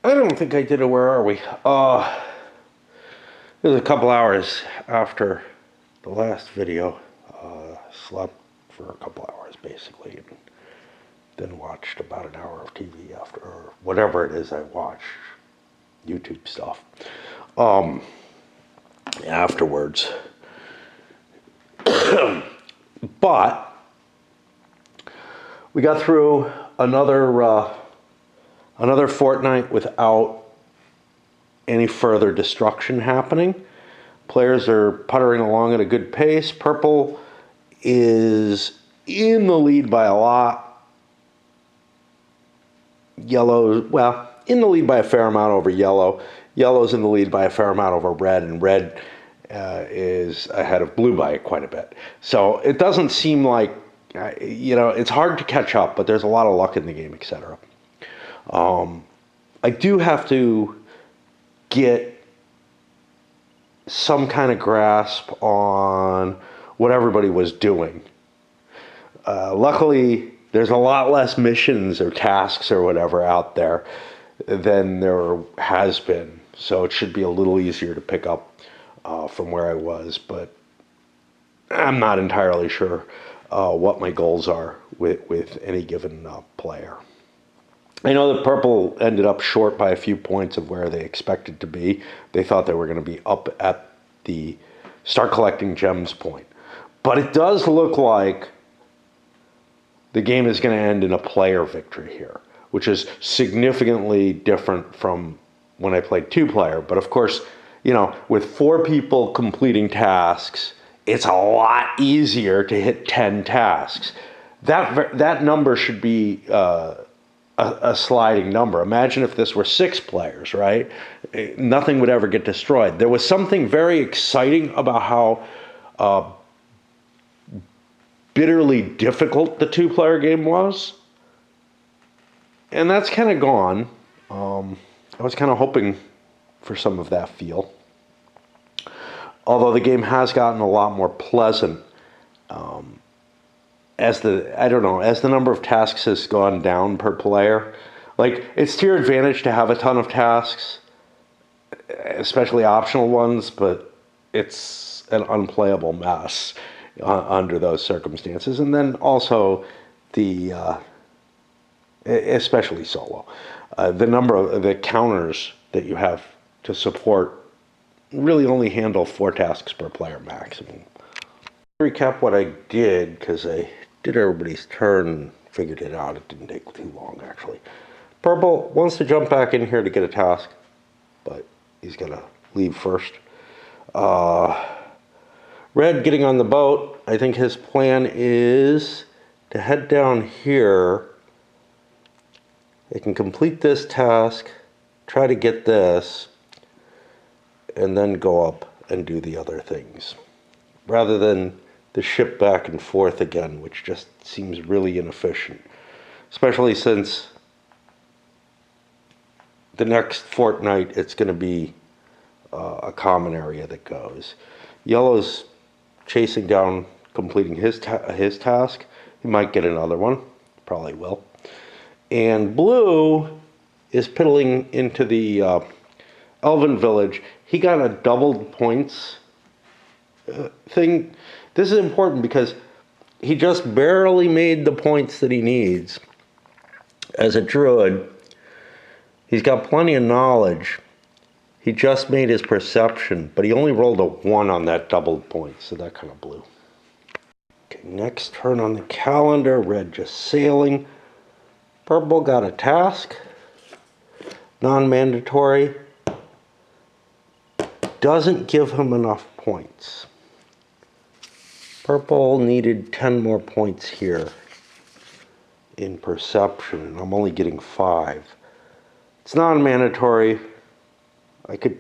I don't think I did it. Where are we? It was a couple hours after the last video. Slept for a couple hours basically, and then watched about an hour of TV after, or whatever it is I watch, YouTube stuff. Afterwards, but we got through another fortnight without any further destruction happening. Players are puttering along at a good pace. Purple is in the lead by a lot. Yellow, well, in the lead by a fair amount over yellow. Yellow's in the lead by a fair amount over red, and red is ahead of blue by quite a bit. So it doesn't seem like, it's hard to catch up, but there's a lot of luck in the game, etc. I do have to get some kind of grasp on what everybody was doing. Luckily, there's a lot less missions or tasks or whatever out there than there has been. So it should be a little easier to pick up from where I was. But I'm not entirely sure what my goals are with any given player. I know that Purple ended up short by a few points of where they expected to be. They thought they were going to be up at the start collecting gems point. But it does look like the game is going to end in a player victory here, which is significantly different from when I played two-player. But of course, with 4 people completing tasks, it's a lot easier to hit 10 tasks. That number should be a sliding number. Imagine if this were 6 players, right? Nothing would ever get destroyed. There was something very exciting about how bitterly difficult the 2-player game was. And that's kind of gone. I was kind of hoping for some of that feel. Although the game has gotten a lot more pleasant as the number of tasks has gone down per player. Like, it's to your advantage to have a ton of tasks, especially optional ones, but it's an unplayable mess under those circumstances. And then also especially solo, the number of the counters that you have to support really only handle 4 tasks per player maximum. Recap what I did, because I did everybody's turn and figured it out. It didn't take too long, actually. Purple wants to jump back in here to get a task, but he's going to leave first. Red getting on the boat. I think his plan is to head down here. They can complete this task, try to get this, and then go up and do the other things, rather than the ship back and forth again, which just seems really inefficient, especially since the next fortnight it's going to be a common area that goes. Yellow's chasing down, completing his task. He might get another one, probably will. And blue is piddling into the Elven Village. He got a doubled points thing. This is important because he just barely made the points that he needs. As a druid, he's got plenty of knowledge. He just made his perception, but he only rolled a 1 on that doubled point, so that kind of blew. Okay, next turn on the calendar, red just sailing. Purple got a task, non-mandatory. Doesn't give him enough points. Purple needed 10 more points here in perception, and I'm only getting 5. It's non-mandatory. I could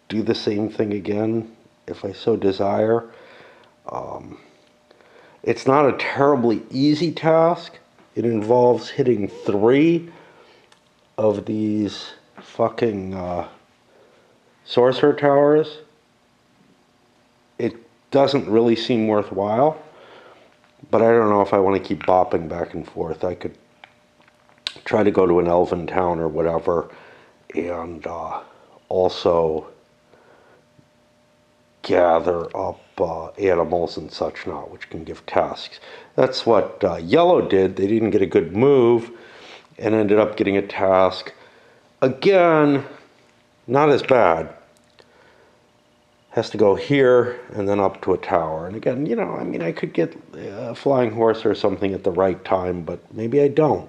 do the same thing again if I so desire. It's not a terribly easy task. It involves hitting 3 of these fucking sorcerer towers. It doesn't really seem worthwhile, but I don't know if I want to keep bopping back and forth. I could try to go to an elven town or whatever and also gather up animals and such not, which can give tasks. That's what yellow did. They didn't get a good move and ended up getting a task. Again, not as bad. Has to go here and then up to a tower. And again, you know, I mean, I could get a flying horse or something at the right time, but maybe I don't.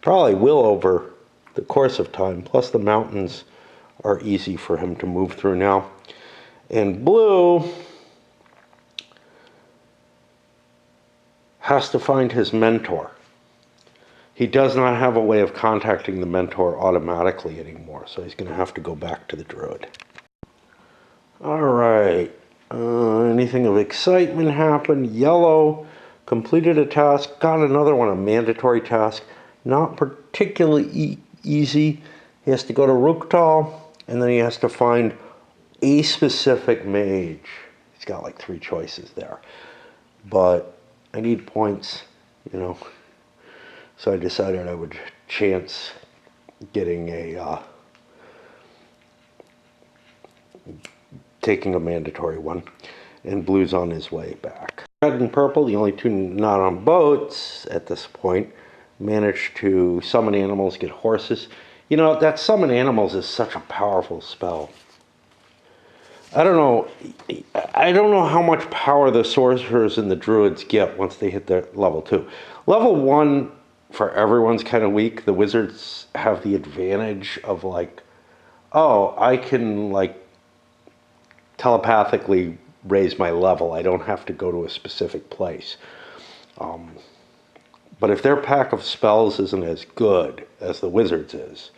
Probably will over the course of time. Plus the mountains are easy for him to move through now. And blue has to find his mentor. He does not have a way of contacting the mentor automatically anymore, so he's going to have to go back to the druid. All right. Anything of excitement happened? Yellow completed a task, got another one, a mandatory task. Not particularly easy. He has to go to Ruktal, and then he has to find a specific mage. He's got like 3 choices there. But I need points, you know. So I decided I would chance getting taking a mandatory one. And blue's on his way back. Red and purple, the only 2 not on boats at this point, managed to summon animals, get horses. You know, that summon animals is such a powerful spell. I don't know how much power the sorcerers and the druids get once they hit their level 2. Level 1 for everyone's kind of weak. The wizards have the advantage of like, oh, I can like telepathically raise my level. I don't have to go to a specific place. But if their pack of spells isn't as good as the wizards is,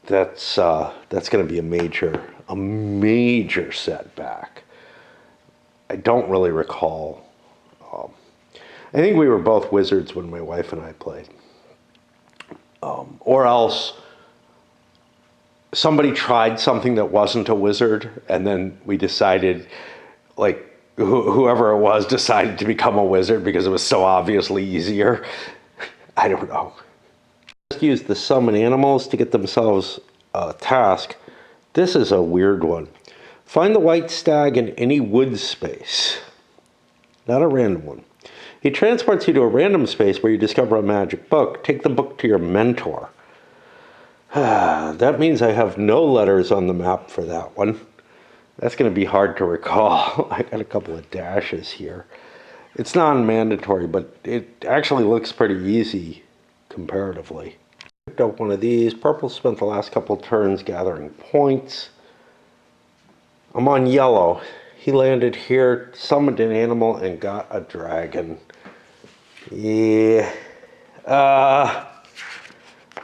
that's going to be a major setback. I don't really recall. I think we were both wizards when my wife and I played, or else somebody tried something that wasn't a wizard, and then we decided, like, whoever it was decided to become a wizard because it was so obviously easier. I don't know. Just use the summon animals to get themselves a task. This is a weird one. Find the white stag in any wood space. Not a random one. He transports you to a random space where you discover a magic book. Take the book to your mentor. That means I have no letters on the map for that one. That's going to be hard to recall. I got a couple of dashes here. It's non-mandatory, but it actually looks pretty easy comparatively. Picked up one of these. Purple spent the last couple turns gathering points. I'm on yellow. He landed here, summoned an animal, and got a dragon. Yeah.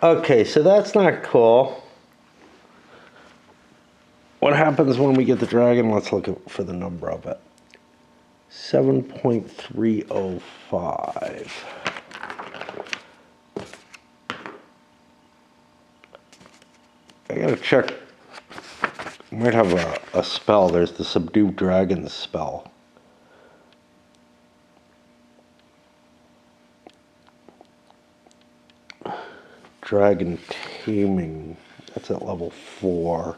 Okay, so that's not cool. What happens when we get the dragon? Let's look for the number of it. 7.305. I gotta check. Might have a spell. There's the Subdue Dragon spell. Dragon Taming. That's at level 4.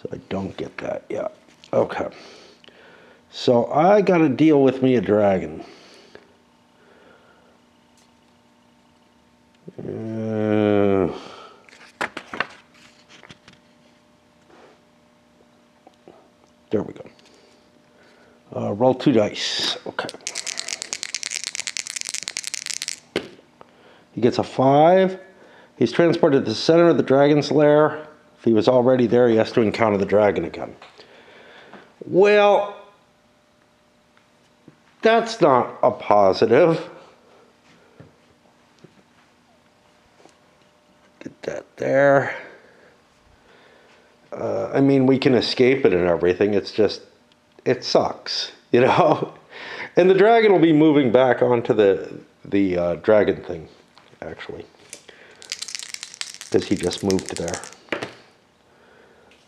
So I don't get that yet. Okay. So I gotta deal with me a dragon. There we go. Roll 2 dice. Okay. He gets a 5. He's transported to the center of the dragon's lair. If he was already there, he has to encounter the dragon again. Well, that's not a positive. Get that there. I mean, we can escape it and everything. It's just, it sucks, you know? And the dragon will be moving back onto the dragon thing, actually. Because he just moved there.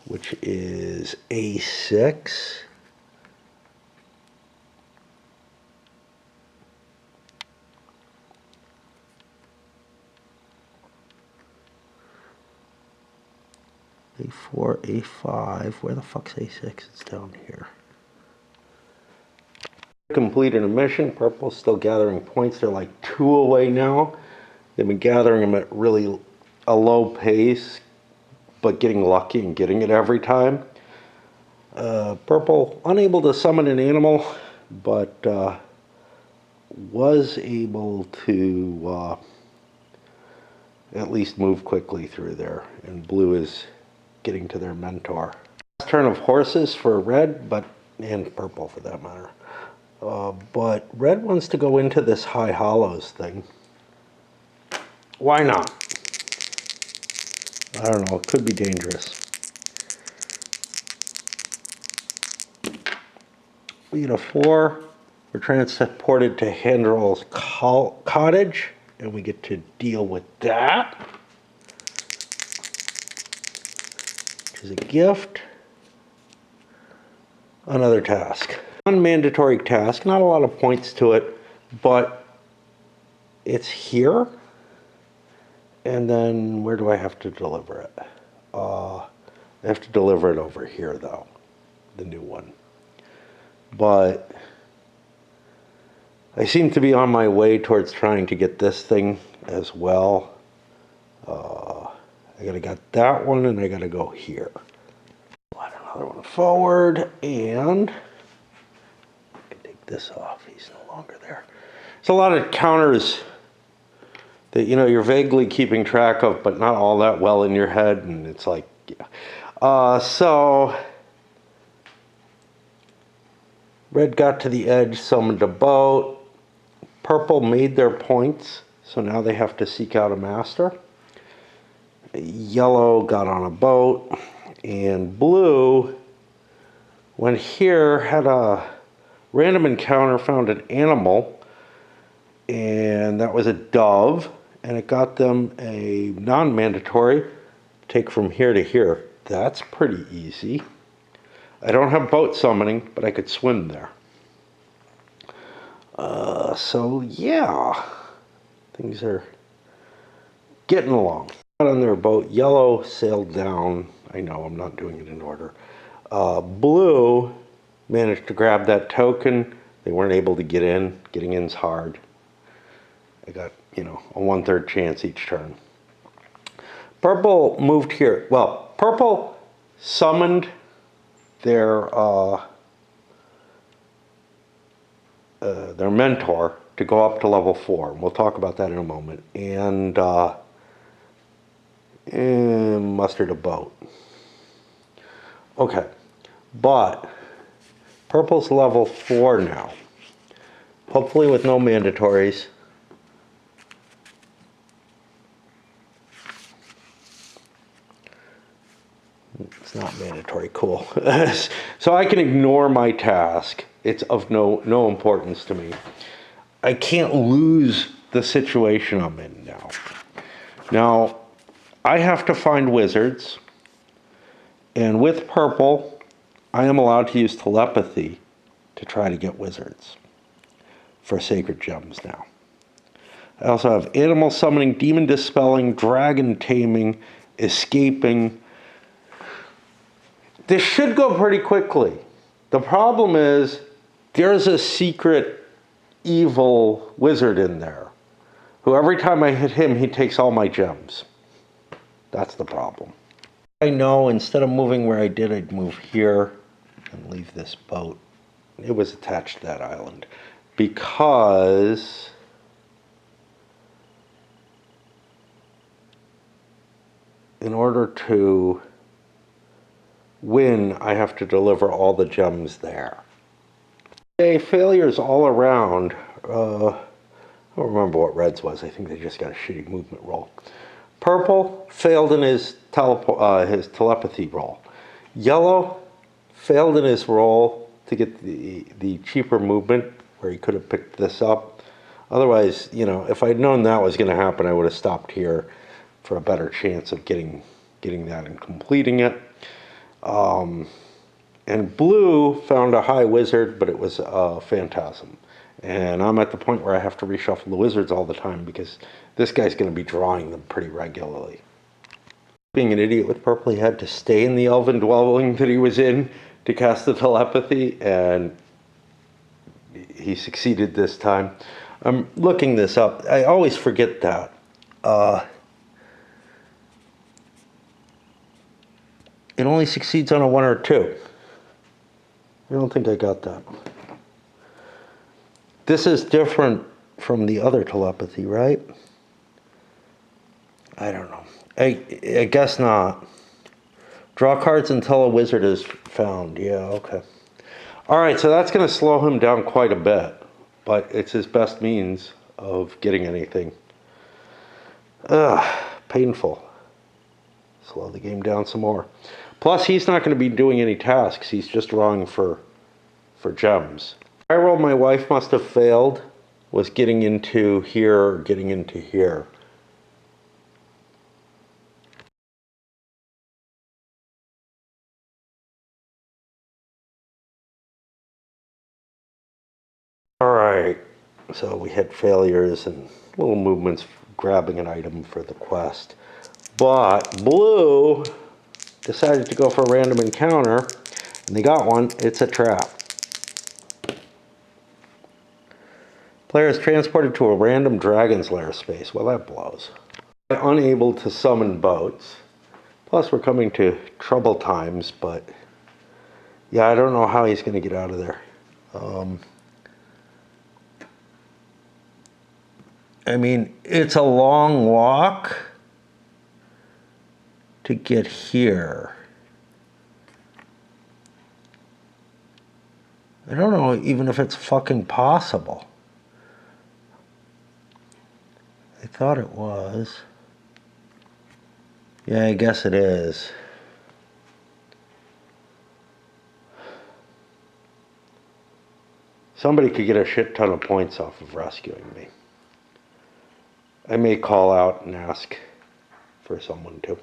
Which is A6. A4, A5. Where the fuck's A6? It's down here. Completed a mission. Purple's still gathering points. They're like 2 away now. They've been gathering them at really a low pace, but getting lucky and getting it every time. Purple, unable to summon an animal, but was able to at least move quickly through there. And blue is getting to their mentor. Last turn of horses for red, and purple for that matter. But red wants to go into this high hollows thing. Why not? I don't know, it could be dangerous. We get a 4. We're transported to Handrell's cottage, and we get to deal with that. Which is a gift. Another task. Non-mandatory task, not a lot of points to it, but it's here. And then where do I have to deliver it? I have to deliver it over here, though, the new one. But I seem to be on my way towards trying to get this thing as well. I gotta get that one, and I gotta go here. Slide another one forward, and I can take this off. He's no longer there. There's a lot of counters that, you know, you're vaguely keeping track of, but not all that well in your head, and it's like, yeah. So red got to the edge, summoned a boat. Purple made their points, so now they have to seek out a master. Yellow got on a boat, and blue went here, had a random encounter, found an animal, and that was a dove, and it got them a non-mandatory take from here to here. That's pretty easy. I don't have boat summoning, but I could swim there. So yeah, things are getting along. On their boat, yellow sailed down. I know I'm not doing it in order. Blue managed to grab that token. They weren't able to get in. Getting in's hard. I got, you know, a 1/3 chance each turn. Purple moved here. Well, purple summoned their mentor to go up to level 4. We'll talk about that in a moment. And mustered a boat. Okay, but purple's level 4 now. Hopefully with no mandatories. It's not mandatory, cool. So I can ignore my task. It's of no importance to me. I can't lose the situation I'm in now. Now, I have to find wizards, and with purple, I am allowed to use telepathy to try to get wizards for sacred gems now. I also have animal summoning, demon dispelling, dragon taming, escaping. This should go pretty quickly. The problem is there's a secret evil wizard in there who every time I hit him, he takes all my gems. That's the problem. I know instead of moving where I did, I'd move here and leave this boat. It was attached to that island because in order to win, I have to deliver all the gems there. Okay, failures all around. I don't remember what red's was. I think they just got a shitty movement roll. Purple failed in his telepathy roll. Yellow failed in his roll to get the cheaper movement where he could have picked this up. Otherwise, you know, if I'd known that was going to happen, I would have stopped here for a better chance of getting that and completing it. And blue found a high wizard, but it was a phantasm. And I'm at the point where I have to reshuffle the wizards all the time because this guy's going to be drawing them pretty regularly. Being an idiot with purple, he had to stay in the elven dwelling that he was in to cast the telepathy, and he succeeded this time. I'm looking this up. I always forget that. It only succeeds on a 1 or 2. I don't think I got that. This is different from the other telepathy, right? I don't know. I guess not. Draw cards until a wizard is found. Yeah, okay. All right, so that's going to slow him down quite a bit, but it's his best means of getting anything. Ugh, painful. Slow the game down some more. Plus, he's not going to be doing any tasks. He's just drawing for gems. I roll my wife must have failed was getting into here or getting into here. All right, so we had failures and little movements grabbing an item for the quest. But blue decided to go for a random encounter, and they got one. It's a trap. Player is transported to a random dragon's lair space. Well, that blows. Unable to summon boats. Plus, we're coming to trouble times, but yeah, I don't know how he's going to get out of there. I mean, it's a long walk to get here. I don't know even if it's fucking possible. I thought it was. Yeah, I guess it is. Somebody could get a shit ton of points off of rescuing me. I may call out and ask for someone to.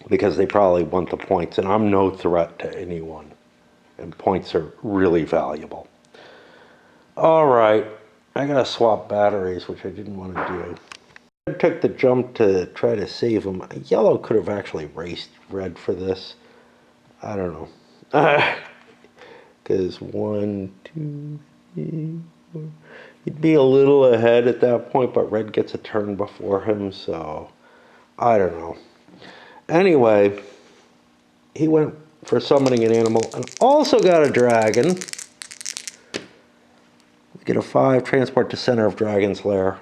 Because they probably want the points, and I'm no threat to anyone. And points are really valuable. All right, I gotta swap batteries, which I didn't want to do. I took the jump to try to save him. Yellow could have actually raced red for this. I don't know. Because 1, 2, 3, 4. He'd be a little ahead at that point, but red gets a turn before him, so I don't know. Anyway, he went for summoning an animal and also got a dragon. We get a 5, transport to center of dragon's lair,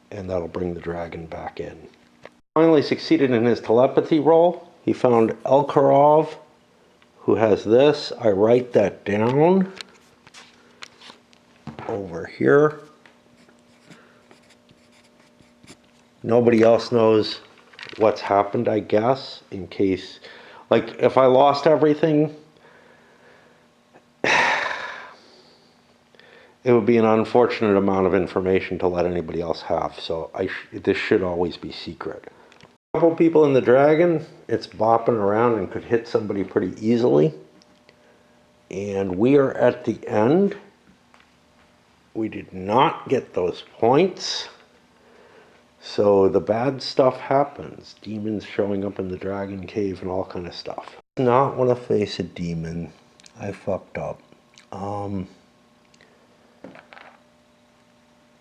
and that'll bring the dragon back in. Finally succeeded in his telepathy roll. He found Elkarov, who has this. I write that down over here. Nobody else knows what's happened, I guess, in case, like, if I lost everything, it would be an unfortunate amount of information to let anybody else have, so this should always be secret. A couple people in the dragon, it's bopping around and could hit somebody pretty easily. And we are at the end. We did not get those points. So the bad stuff happens. Demons showing up in the dragon cave and all kind of stuff. Not want to face a demon. I fucked up.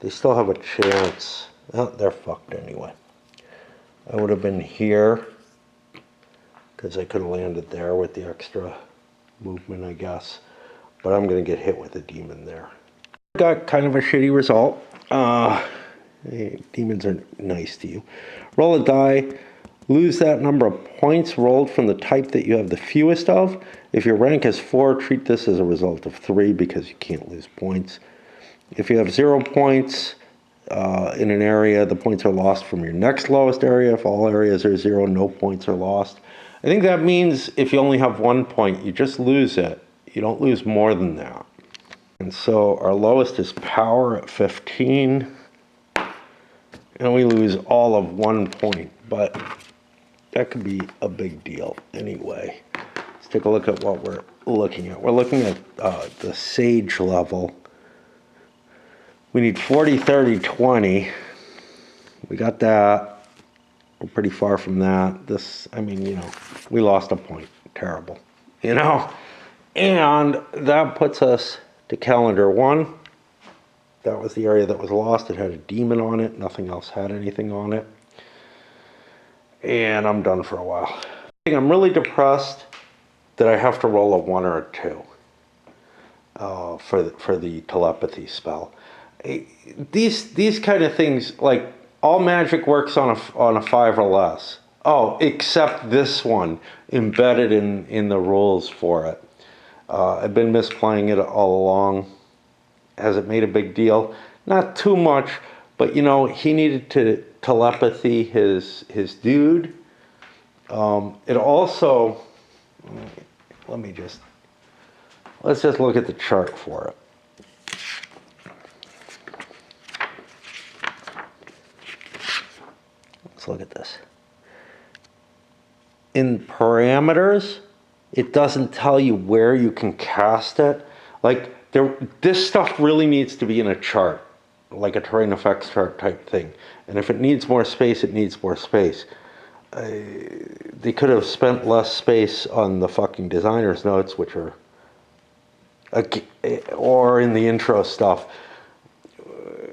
They still have a chance. Oh, they're fucked anyway. I would have been here because I could have landed there with the extra movement, I guess. But I'm going to get hit with a demon there. Got kind of a shitty result. Demons are nice to you. Roll a die. Lose that number of points rolled from the type that you have the fewest of. If your rank is 4, treat this as a result of 3 because you can't lose points. If you have 0 points in an area, the points are lost from your next lowest area. If all areas are 0, no points are lost. I think that means if you only have 1 point, you just lose it. You don't lose more than that. And so our lowest is power at 15. And we lose all of 1 point, but that could be a big deal anyway. Let's take a look at what we're looking at. We're looking at the Sage level. We need 40, 30, 20. We got that. We're pretty far from that. This, I mean, we lost a point. Terrible. You know? And that puts us to calendar 1. That was the area that was lost. It had a demon on it. Nothing else had anything on it. And I'm done for a while. I'm really depressed that I have to roll a 1 or a 2 for the telepathy spell. These kind of things, like, all magic works on a 5 or less. Oh, except this one embedded in the rules for it. I've been misplaying it all along. Has it made a big deal? Not too much, but he needed to telepathy his dude. It also, let's just look at the chart for it. Let's look at this. In parameters, it doesn't tell you where you can cast it. Like, this stuff really needs to be in a chart, like a terrain effects chart type thing. And if it needs more space, it needs more space. They could have spent less space on the fucking designer's notes, which are, or in the intro stuff.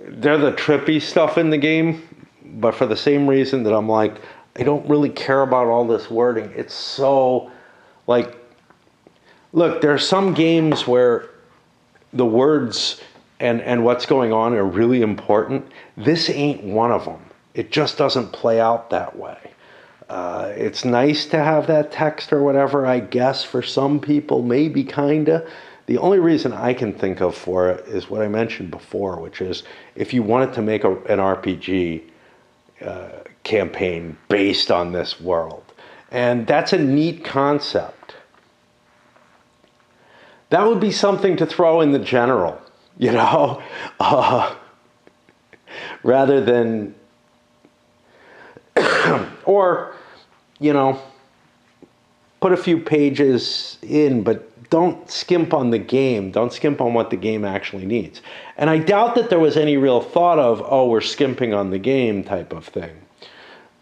They're the trippy stuff in the game, but for the same reason that I'm like, I don't really care about all this wording. It's so, like, look, there are some games where the words and what's going on are really important. This ain't one of them. It just doesn't play out that way. It's nice to have that text or whatever, I guess, for some people, maybe, kinda. The only reason I can think of for it is what I mentioned before, which is if you wanted to make an RPG campaign based on this world. And that's a neat concept. That would be something to throw in the general, rather than, or, put a few pages in, but don't skimp on the game. Don't skimp on what the game actually needs. And I doubt that there was any real thought of, oh, we're skimping on the game type of thing.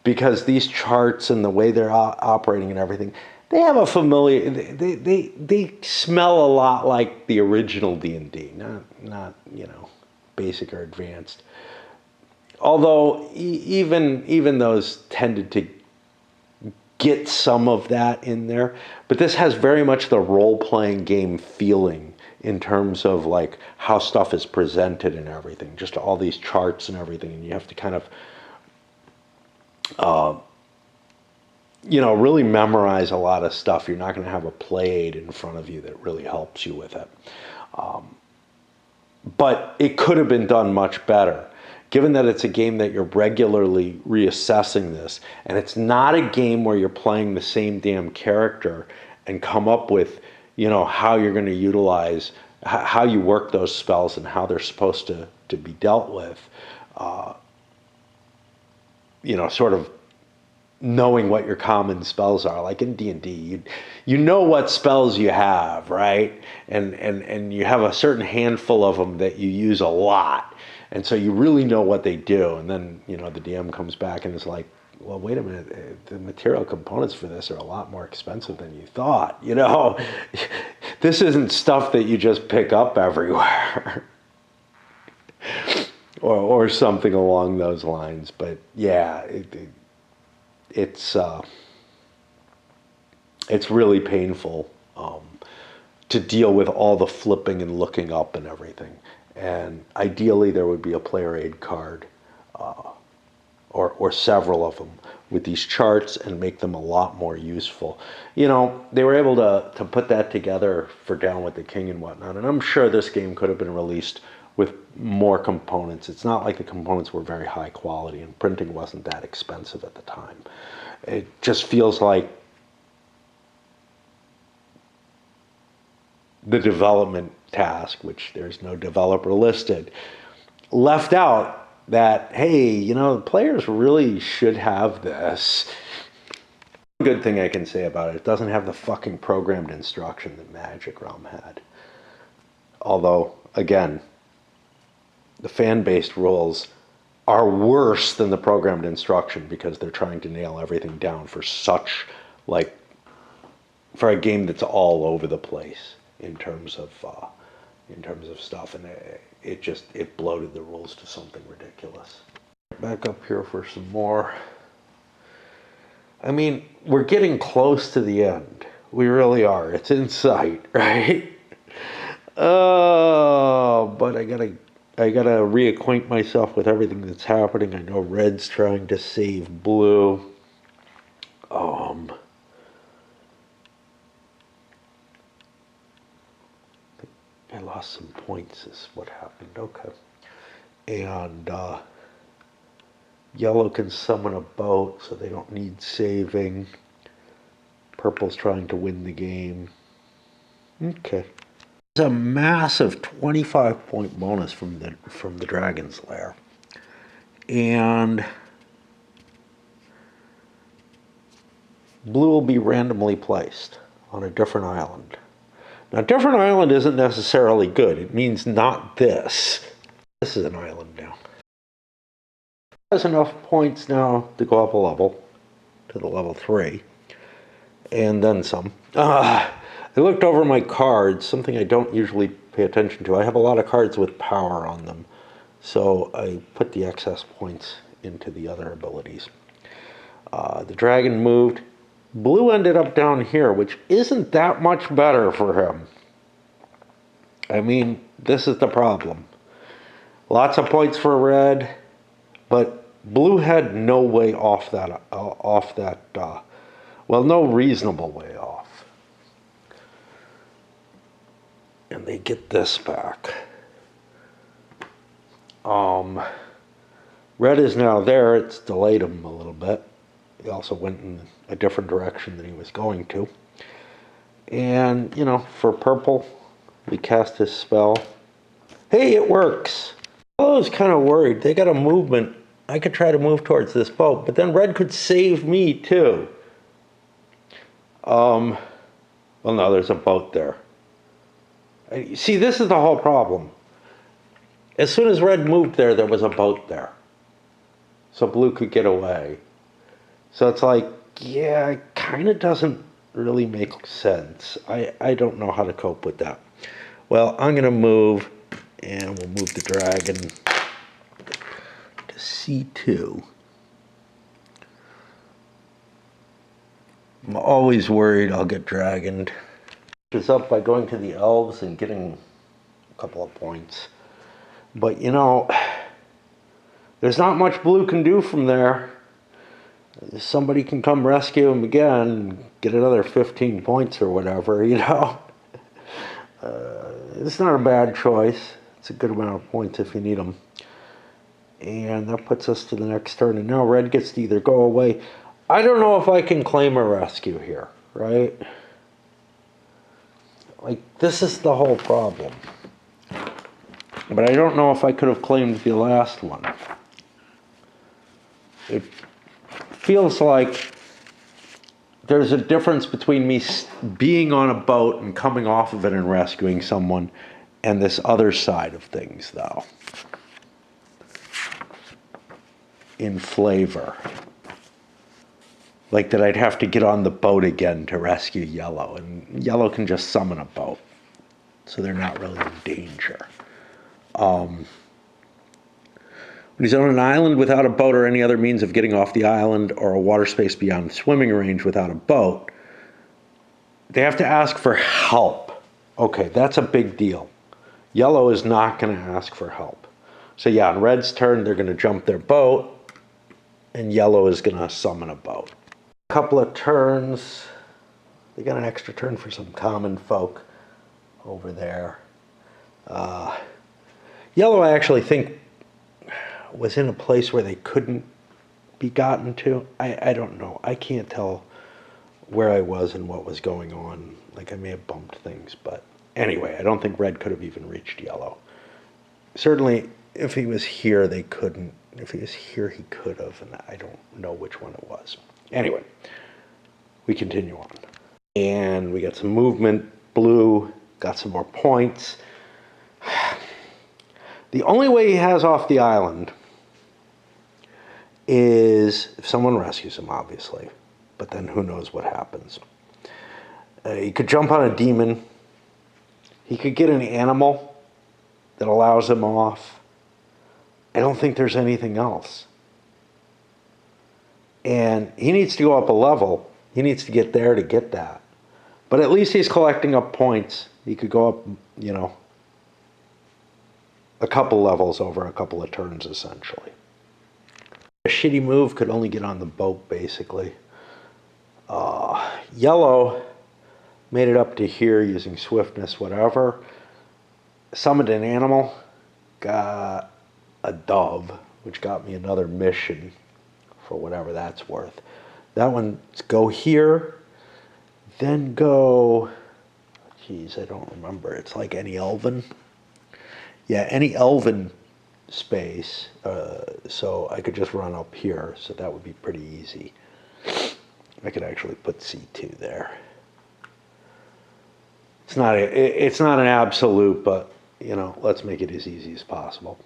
Because these charts and the way they're operating and everything, they have a familiar, they smell a lot like the original D&D, not basic or advanced. Although even those tended to get some of that in there, but this has very much the role-playing game feeling in terms of like how stuff is presented and everything, just all these charts and everything, and you have to kind of really memorize a lot of stuff. You're not going to have a play aid in front of you that really helps you with it. But it could have been done much better. Given that it's a game that you're regularly reassessing this, and it's not a game where you're playing the same damn character and come up with, how you're going to utilize, how you work those spells and how they're supposed to be dealt with, sort of knowing what your common spells are. Like in D&D, you know what spells you have, right? And you have a certain handful of them that you use a lot. And so you really know what they do. And then, the DM comes back and is like, well, wait a minute, the material components for this are a lot more expensive than you thought. This isn't stuff that you just pick up everywhere. or something along those lines. But yeah, it's really painful to deal with all the flipping and looking up and everything. And ideally, there would be a player aid card, or several of them, with these charts and make them a lot more useful. They were able to put that together for Down with the King and whatnot. And I'm sure this game could have been released with more components. It's not like the components were very high quality, and printing wasn't that expensive at the time. It just feels like the development task, which there's no developer listed, left out that, hey, the players really should have this. Good thing I can say about it, it doesn't have the fucking programmed instruction that Magic Realm had. Although, again, the fan-based rules are worse than the programmed instruction because they're trying to nail everything down for such, like, for a game that's all over the place in terms of stuff, and it bloated the rules to something ridiculous. Back up here for some more. I mean, we're getting close to the end. We really are. It's in sight, right? Oh, but I gotta reacquaint myself with everything that's happening. I know red's trying to save blue. I lost some points is what happened. Okay. And yellow can summon a boat, so they don't need saving. Purple's trying to win the game. Okay. There's a massive 25-point bonus from the Dragon's Lair. And blue will be randomly placed on a different island. Now, different island isn't necessarily good. It means not this. This is an island now. Has enough points now to go up a level to the level 3, and then some. I looked over my cards, something I don't usually pay attention to. I have a lot of cards with power on them, so I put the excess points into the other abilities. The dragon moved. Blue ended up down here, which isn't that much better for him. I mean, this is the problem. Lots of points for red, but blue had no way off that, well, no reasonable way off. And they get this back. Red is now there. It's delayed him a little bit. He also went in a different direction than he was going to. And, you know, for purple, we cast his spell. Hey, it works! I was kind of worried. They got a movement. I could try to move towards this boat, but then red could save me, too. Well, no, there's a boat there. See, this is the whole problem. As soon as red moved there, there was a boat there. So blue could get away. So it's like, yeah, it kind of doesn't really make sense. I don't know how to cope with that. Well, I'm going to move, and we'll move the dragon to C2. I'm always worried I'll get dragoned. Is up by going to the elves and getting a couple of points. But, you know, there's not much blue can do from there. Somebody can come rescue him again and get another 15 points or whatever, you know. It's not a bad choice. It's a good amount of points if you need them. And that puts us to the next turn. And now red gets to either go away. I don't know if I can claim a rescue here, right? Like, this is the whole problem. But I don't know if I could have claimed the last one. It feels like there's a difference between me being on a boat and coming off of it and rescuing someone and this other side of things, though. In flavor. Like that I'd have to get on the boat again to rescue yellow, and yellow can just summon a boat. So they're not really in danger. When he's on an island without a boat or any other means of getting off the island, or a water space beyond swimming range without a boat, they have to ask for help. Okay, that's a big deal. Yellow is not going to ask for help. So yeah, on red's turn, they're going to jump their boat, and yellow is going to summon a boat. A couple of turns. They got an extra turn for some common folk over there. Yellow, I actually think, was in a place where they couldn't be gotten to. I don't know. I can't tell where I was and what was going on. Like, I may have bumped things, but anyway, I don't think red could have even reached yellow. Certainly, if he was here, they couldn't. If he was here, he could have, and I don't know which one it was. Anyway, we continue on. And we got some movement. Blue got some more points. The only way he has off the island is if someone rescues him, obviously, but then who knows what happens. He could jump on a demon. He could get an animal that allows him off. I don't think there's anything else. And he needs to go up a level. He needs to get there to get that. But at least he's collecting up points. He could go up, a couple levels over a couple of turns, essentially. A shitty move could only get on the boat, basically. Yellow made it up to here using swiftness, whatever. Summoned an animal. Got a dove, which got me another mission for whatever that's worth. That one, go here, then go, geez, I don't remember. It's like any elven. Yeah, any elven space. So I could just run up here, so that would be pretty easy. I could actually put C2 there. It's not an absolute, but let's make it as easy as possible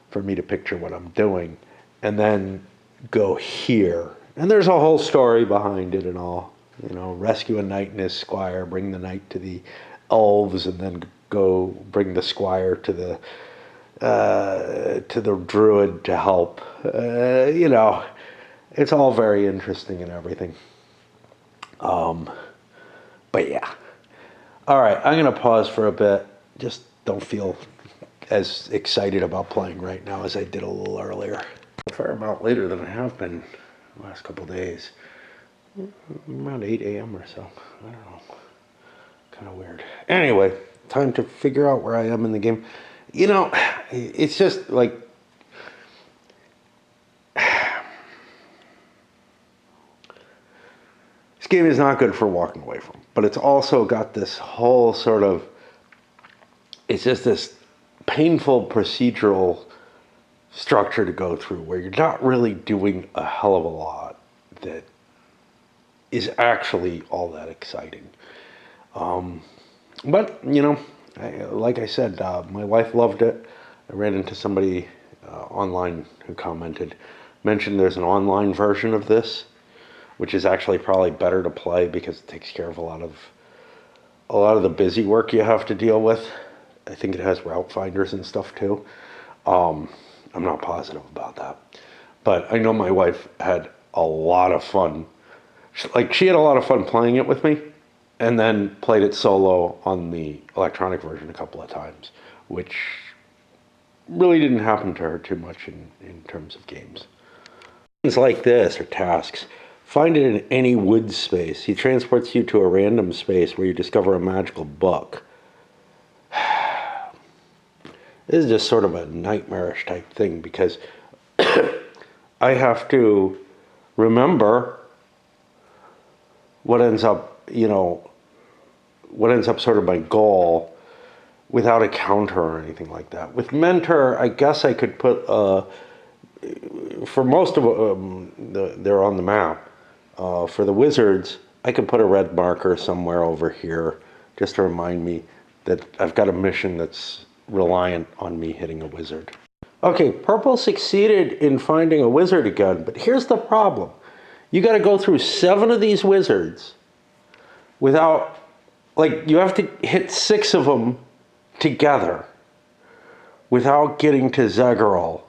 for me to picture what I'm doing, and then go here. And there's a whole story behind it and all. Rescue a knight and his squire, bring the knight to the elves, and then go bring the squire to the druid to help. It's all very interesting and everything. But yeah. All right, I'm going to pause for a bit. Just don't feel as excited about playing right now as I did a little earlier. A fair amount later than I have been the last couple of days. Around 8 a.m. or so. I don't know. Kind of weird. Anyway, time to figure out where I am in the game. It's just like... This game is not good for walking away from. But it's also got this whole sort of... It's just this painful procedural structure to go through where you're not really doing a hell of a lot that is actually all that exciting. But, like I said, my wife loved it. I ran into somebody online who mentioned there's an online version of this, which is actually probably better to play because it takes care of a lot of the busy work you have to deal with. I think it has route finders and stuff too. I'm not positive about that. But I know my wife had a lot of fun. She had a lot of fun playing it with me, and then played it solo on the electronic version a couple of times, which really didn't happen to her too much in terms of games. Things like this are tasks. Find it in any wood space. He transports you to a random space where you discover a magical book. This is just sort of a nightmarish type thing because I have to remember what ends up sort of my goal without a counter or anything like that. With Mentor, I guess I could put, for most of them, they're on the map. For the wizards, I could put a red marker somewhere over here just to remind me that I've got a mission that's reliant on me hitting a wizard. Okay, purple succeeded in finding a wizard again, but here's the problem. You got to go through 7 of these wizards without, you have to hit 6 of them together without getting to Zeggerol,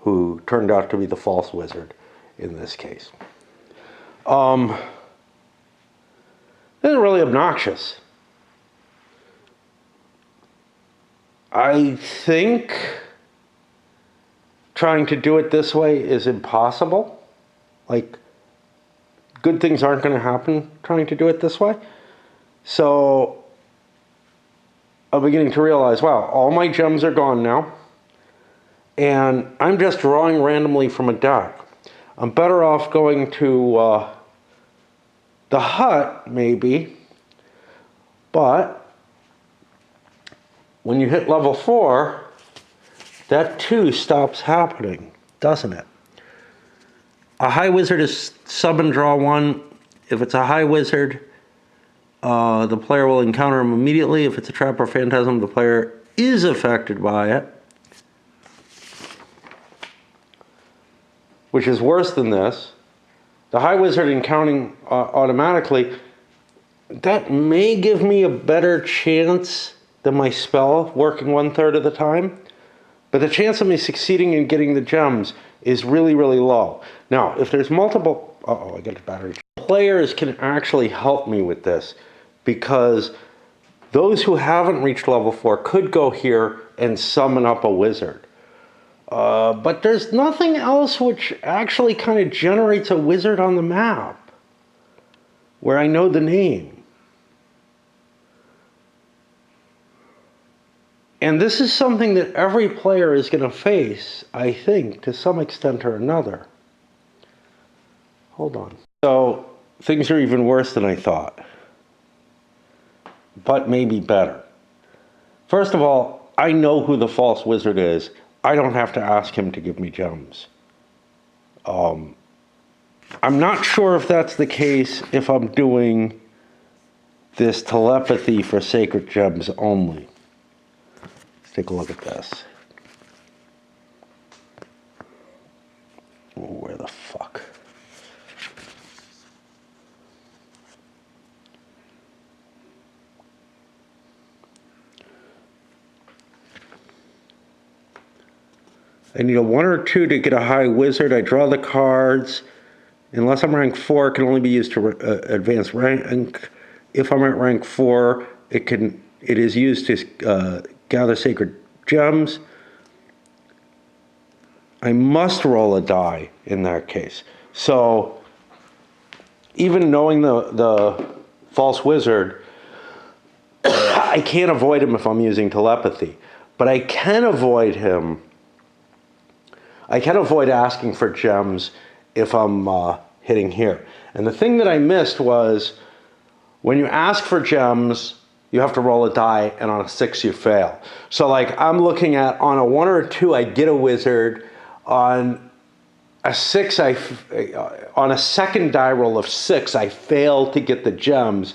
who turned out to be the false wizard in this case. This is really obnoxious. I think trying to do it this way is impossible. Good things aren't going to happen trying to do it this way. So I'm beginning to realize, wow, all my gems are gone now. And I'm just drawing randomly from a deck. I'm better off going to the hut, maybe. But when you hit level 4, that too stops happening, doesn't it? A high wizard is summon, draw 1. If it's a high wizard, the player will encounter him immediately. If it's a trap or phantasm, the player is affected by it. which is worse than this, the High Wizard encountering automatically, that may give me a better chance than my spell working 1/3 of the time. But the chance of me succeeding in getting the gems is really, really low. Now, if there's multiple... Uh-oh, I got a battery. Players can actually help me with this, because those who haven't reached level 4 could go here and summon up a wizard. But there's nothing else which actually kind of generates a wizard on the map where I know the name. And this is something that every player is going to face, I think, to some extent or another. Hold on. So, things are even worse than I thought. But maybe better. First of all, I know who the false wizard is. I don't have to ask him to give me gems. I'm not sure if that's the case if I'm doing this telepathy for sacred gems only. Let's take a look at this. Oh, where the fuck? I need a 1 or 2 to get a high wizard. I draw the cards. Unless I'm rank 4, it can only be used to advance rank. If I'm at rank 4, it is used to gather sacred gems. I must roll a die in that case. So even knowing the false wizard, I can't avoid him if I'm using telepathy. But I can avoid him. I can avoid asking for gems if I'm hitting here. And the thing that I missed was, when you ask for gems, you have to roll a die, and on a 6 you fail. So like, I'm looking at, on a 1 or a 2, I get a wizard. On a 6, on a second die roll of 6, I fail to get the gems.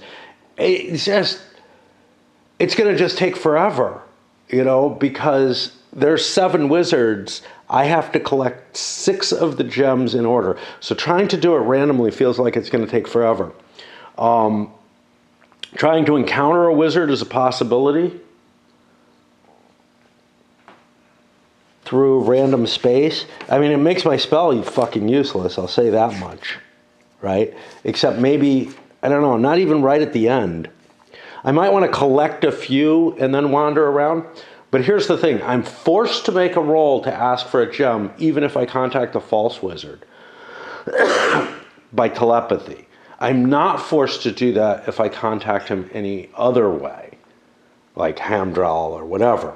It's gonna just take forever, you know, because there's 7 wizards. I have to collect 6 of the gems in order. So trying to do it randomly feels like it's going to take forever. Trying to encounter a wizard is a possibility through random space. I mean, it makes my spell fucking useless, I'll say that much, right? Except maybe, I don't know, not even right at the end. I might want to collect a few and then wander around. But here's the thing, I'm forced to make a roll to ask for a gem, even if I contact the false wizard by telepathy. I'm not forced to do that if I contact him any other way, like Hamdral or whatever,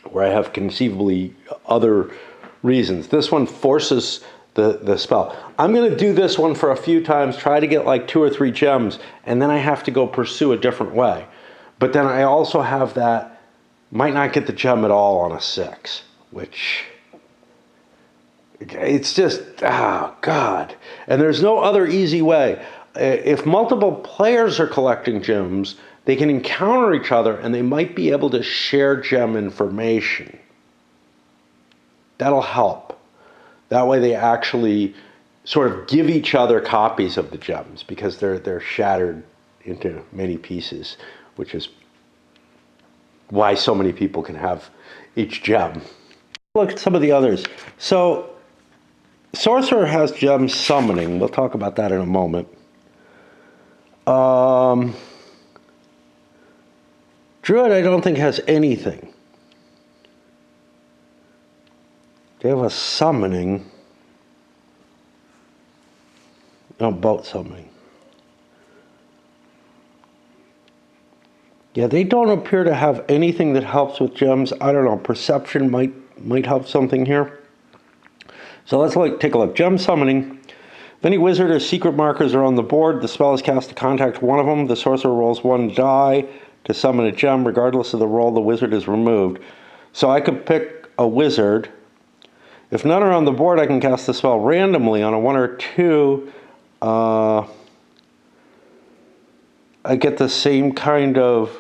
where I have conceivably other reasons. This one forces the spell. I'm going to do this one for a few times, try to get like 2 or 3 gems, and then I have to go pursue a different way. But then I also have that, might not get the gem at all on a 6, which, it's just, oh God. And there's no other easy way. If multiple players are collecting gems, they can encounter each other and they might be able to share gem information. That'll help. That way they actually sort of give each other copies of the gems, because they're shattered into many pieces, which is why so many people can have each gem. Look at some of the others. So, Sorcerer has gem summoning. We'll talk about that in a moment. Druid, I don't think, has anything. They have a summoning. No, boat summoning. Yeah, they don't appear to have anything that helps with gems. I don't know, perception might help something here. So let's take a look. Gem summoning. If any wizard or secret markers are on the board, the spell is cast to contact one of them. The sorcerer rolls 1 die to summon a gem. Regardless of the roll, the wizard is removed. So I could pick a wizard. If none are on the board, I can cast the spell randomly. On a 1 or 2, I get the same kind of...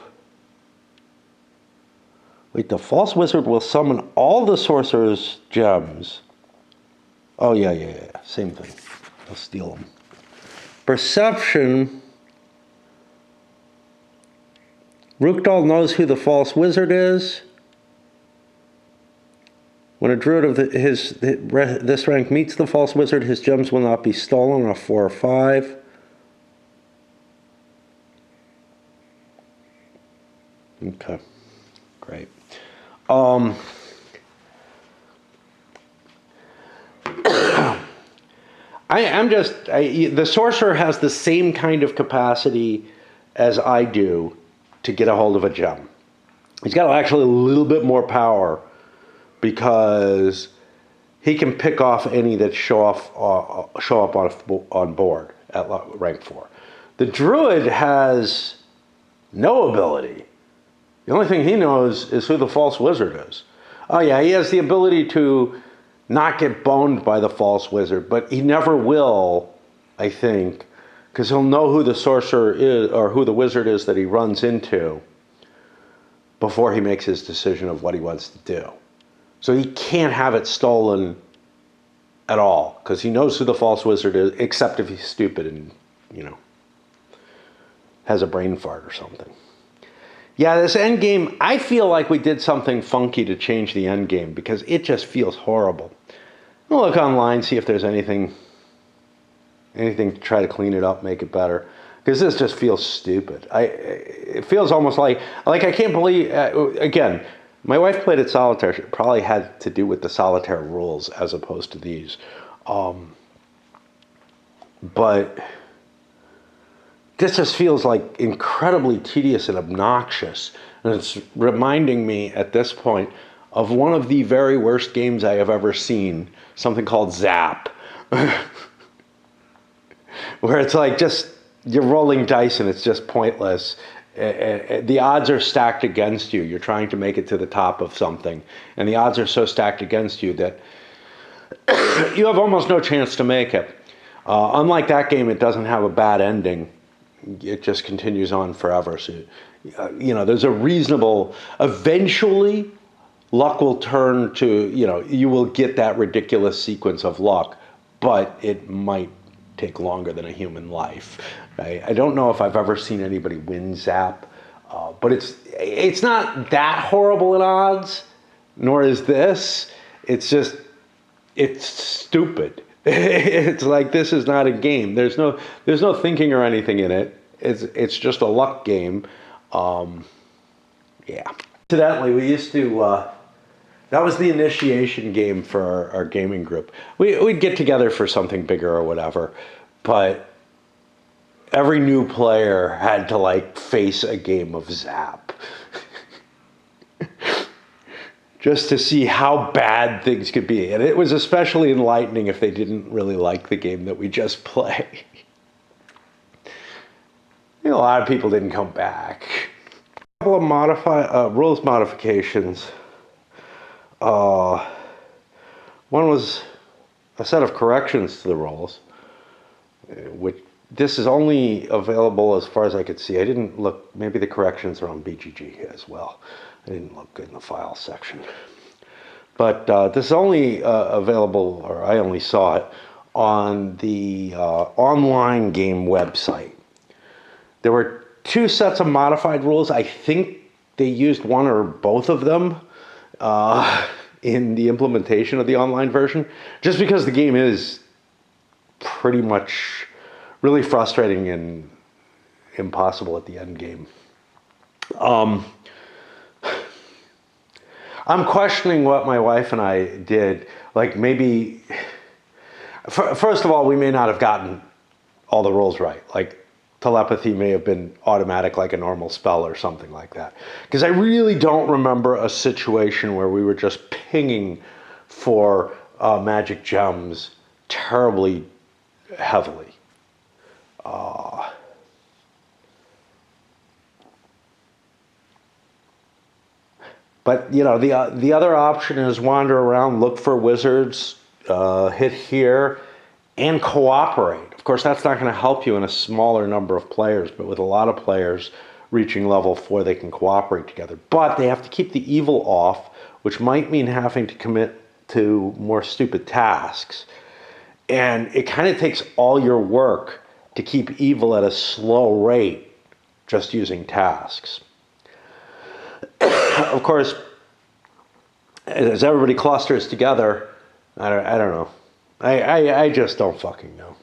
Wait, the false wizard will summon all the sorcerer's gems. Oh, yeah. Same thing. I'll steal them. Perception. Rookdal knows who the false wizard is. When a druid of this rank meets the false wizard, his gems will not be stolen on a 4 or 5. Okay, great. The sorcerer has the same kind of capacity as I do to get a hold of a gem. He's got actually a little bit more power because he can pick off any that show up on board at rank 4. The druid has no ability. The only thing he knows is who the false wizard is. Oh yeah, he has the ability to not get boned by the false wizard, but he never will, I think, because he'll know who the sorcerer is or who the wizard is that he runs into before he makes his decision of what he wants to do. So he can't have it stolen at all because he knows who the false wizard is, except if he's stupid and, has a brain fart or something. Yeah, this end game, I feel like we did something funky to change the end game because it just feels horrible. I'll look online, see if there's anything to try to clean it up, make it better. Because this just feels stupid. It feels almost like I can't believe, again, my wife played at solitaire. It probably had to do with the solitaire rules as opposed to these. But this just feels like incredibly tedious and obnoxious. And it's reminding me at this point of one of the very worst games I have ever seen, something called Zap. Where it's like just, you're rolling dice and it's just pointless. The odds are stacked against you. You're trying to make it to the top of something. And the odds are so stacked against you that you have almost no chance to make it. Unlike that game, it doesn't have a bad ending. It just continues on forever. So, there's a reasonable, eventually luck will turn to, you will get that ridiculous sequence of luck, but it might take longer than a human life. Right? I don't know if I've ever seen anybody win Zap, but it's not that horrible in odds, nor is this. It's just, it's stupid. It's like, this is not a game. There's no thinking or anything in it. It's just a luck game. Yeah. Incidentally, we used to, that was the initiation game for our gaming group. We'd get together for something bigger or whatever, but every new player had to face a game of Zap. Just to see how bad things could be. And it was especially enlightening if they didn't really like the game that we just played. A lot of people didn't come back. A couple of rules modifications. One was a set of corrections to the rules, which this is only available as far as I could see. I didn't look, maybe the corrections are on BGG as well. I didn't look in the file section. But this is only available, or I only saw it, on the online game website. There were 2 sets of modified rules. I think they used one or both of them in the implementation of the online version, just because the game is pretty much really frustrating and impossible at the end game. I'm questioning what my wife and I did. Maybe, first of all, we may not have gotten all the rules right. Telepathy may have been automatic like a normal spell or something like that. Because I really don't remember a situation where we were just pinging for magic gems terribly heavily. But, the other option is wander around, look for wizards, hit here, and cooperate. Of course, that's not going to help you in a smaller number of players, but with a lot of players reaching level 4, they can cooperate together. But they have to keep the evil off, which might mean having to commit to more stupid tasks. And it kind of takes all your work to keep evil at a slow rate just using tasks. Of course, as everybody clusters together, I don't know. I just don't fucking know.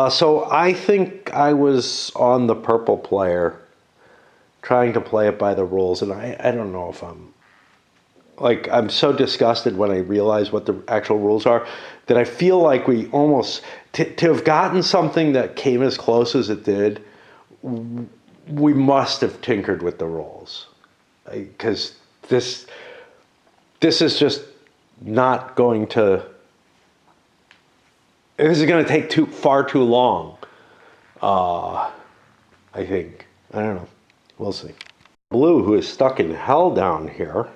So I think I was on the purple player trying to play it by the rules, and I don't know if I'm so disgusted when I realize what the actual rules are that I feel like we almost, to have gotten something that came as close as it did, we must have tinkered with the rules. Because this is just not going to, this is going to take far too long, I think. I don't know. We'll see. Blue, who is stuck in hell down here,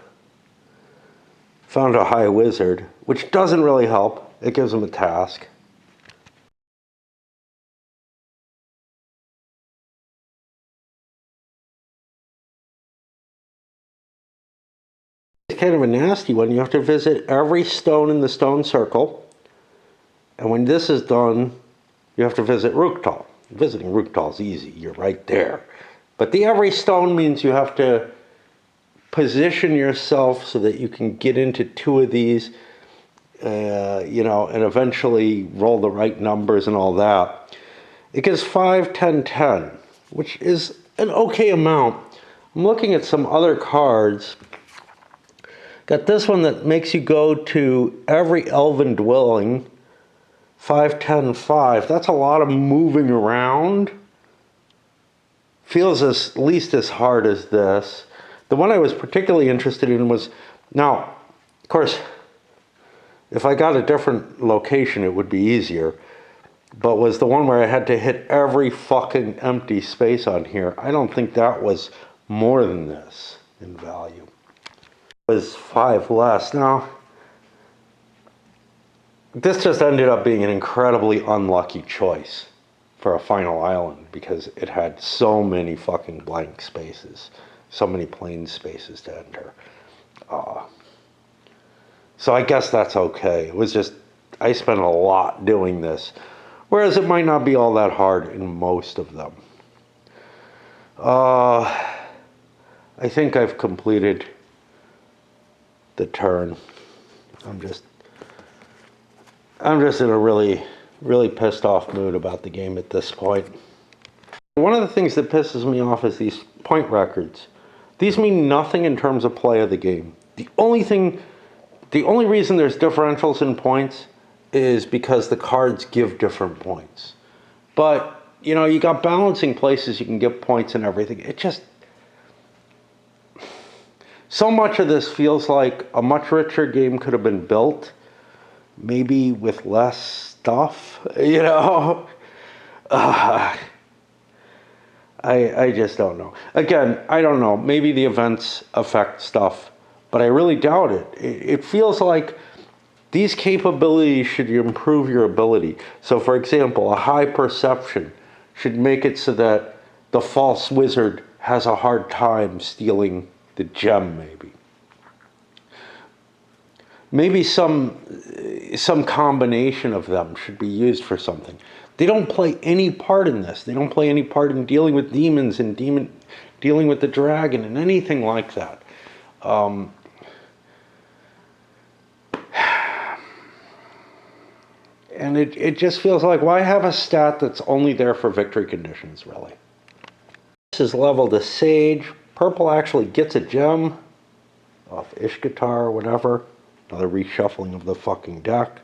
found a high wizard, which doesn't really help. It gives him a task. It's kind of a nasty one. You have to visit every stone in the stone circle. And when this is done, you have to visit Ruktal. Visiting Ruktal is easy. You're right there. But the every stone means you have to position yourself so that you can get into 2 of these, and eventually roll the right numbers and all that. It gives 5, 10, 10, which is an okay amount. I'm looking at some other cards. Got this one that makes you go to every elven dwelling, 5, 10, 5. That's a lot of moving around. Feels at least as hard as this. The one I was particularly interested in was, now, of course, if I got a different location, it would be easier. But was the one where I had to hit every fucking empty space on here. I don't think that was more than this in value. It was 5 less. Now, this just ended up being an incredibly unlucky choice for a final island because it had so many fucking blank spaces, so many plain spaces to enter. So I guess that's okay. It was just, I spent a lot doing this, whereas it might not be all that hard in most of them. I think I've completed the turn. I'm just in a really, really pissed off mood about the game at this point. One of the things that pisses me off is these point records. These mean nothing in terms of play of the game. The only reason there's differentials in points is because the cards give different points. But, you got balancing places you can get points and everything. It just, so much of this feels like a much richer game could have been built, maybe with less stuff, I just don't know. Again, I don't know. Maybe the events affect stuff, but I really doubt it. It feels like these capabilities should improve your ability. So, for example, a high perception should make it so that the false wizard has a hard time stealing the gem, maybe. Maybe some combination of them should be used for something. They don't play any part in this. They don't play any part in dealing with demons and dealing with the dragon and anything like that. And it just feels like, why have a stat that's only there for victory conditions, really? This is leveled to Sage. Purple actually gets a gem off Ishkatar or whatever. Another reshuffling of the fucking deck.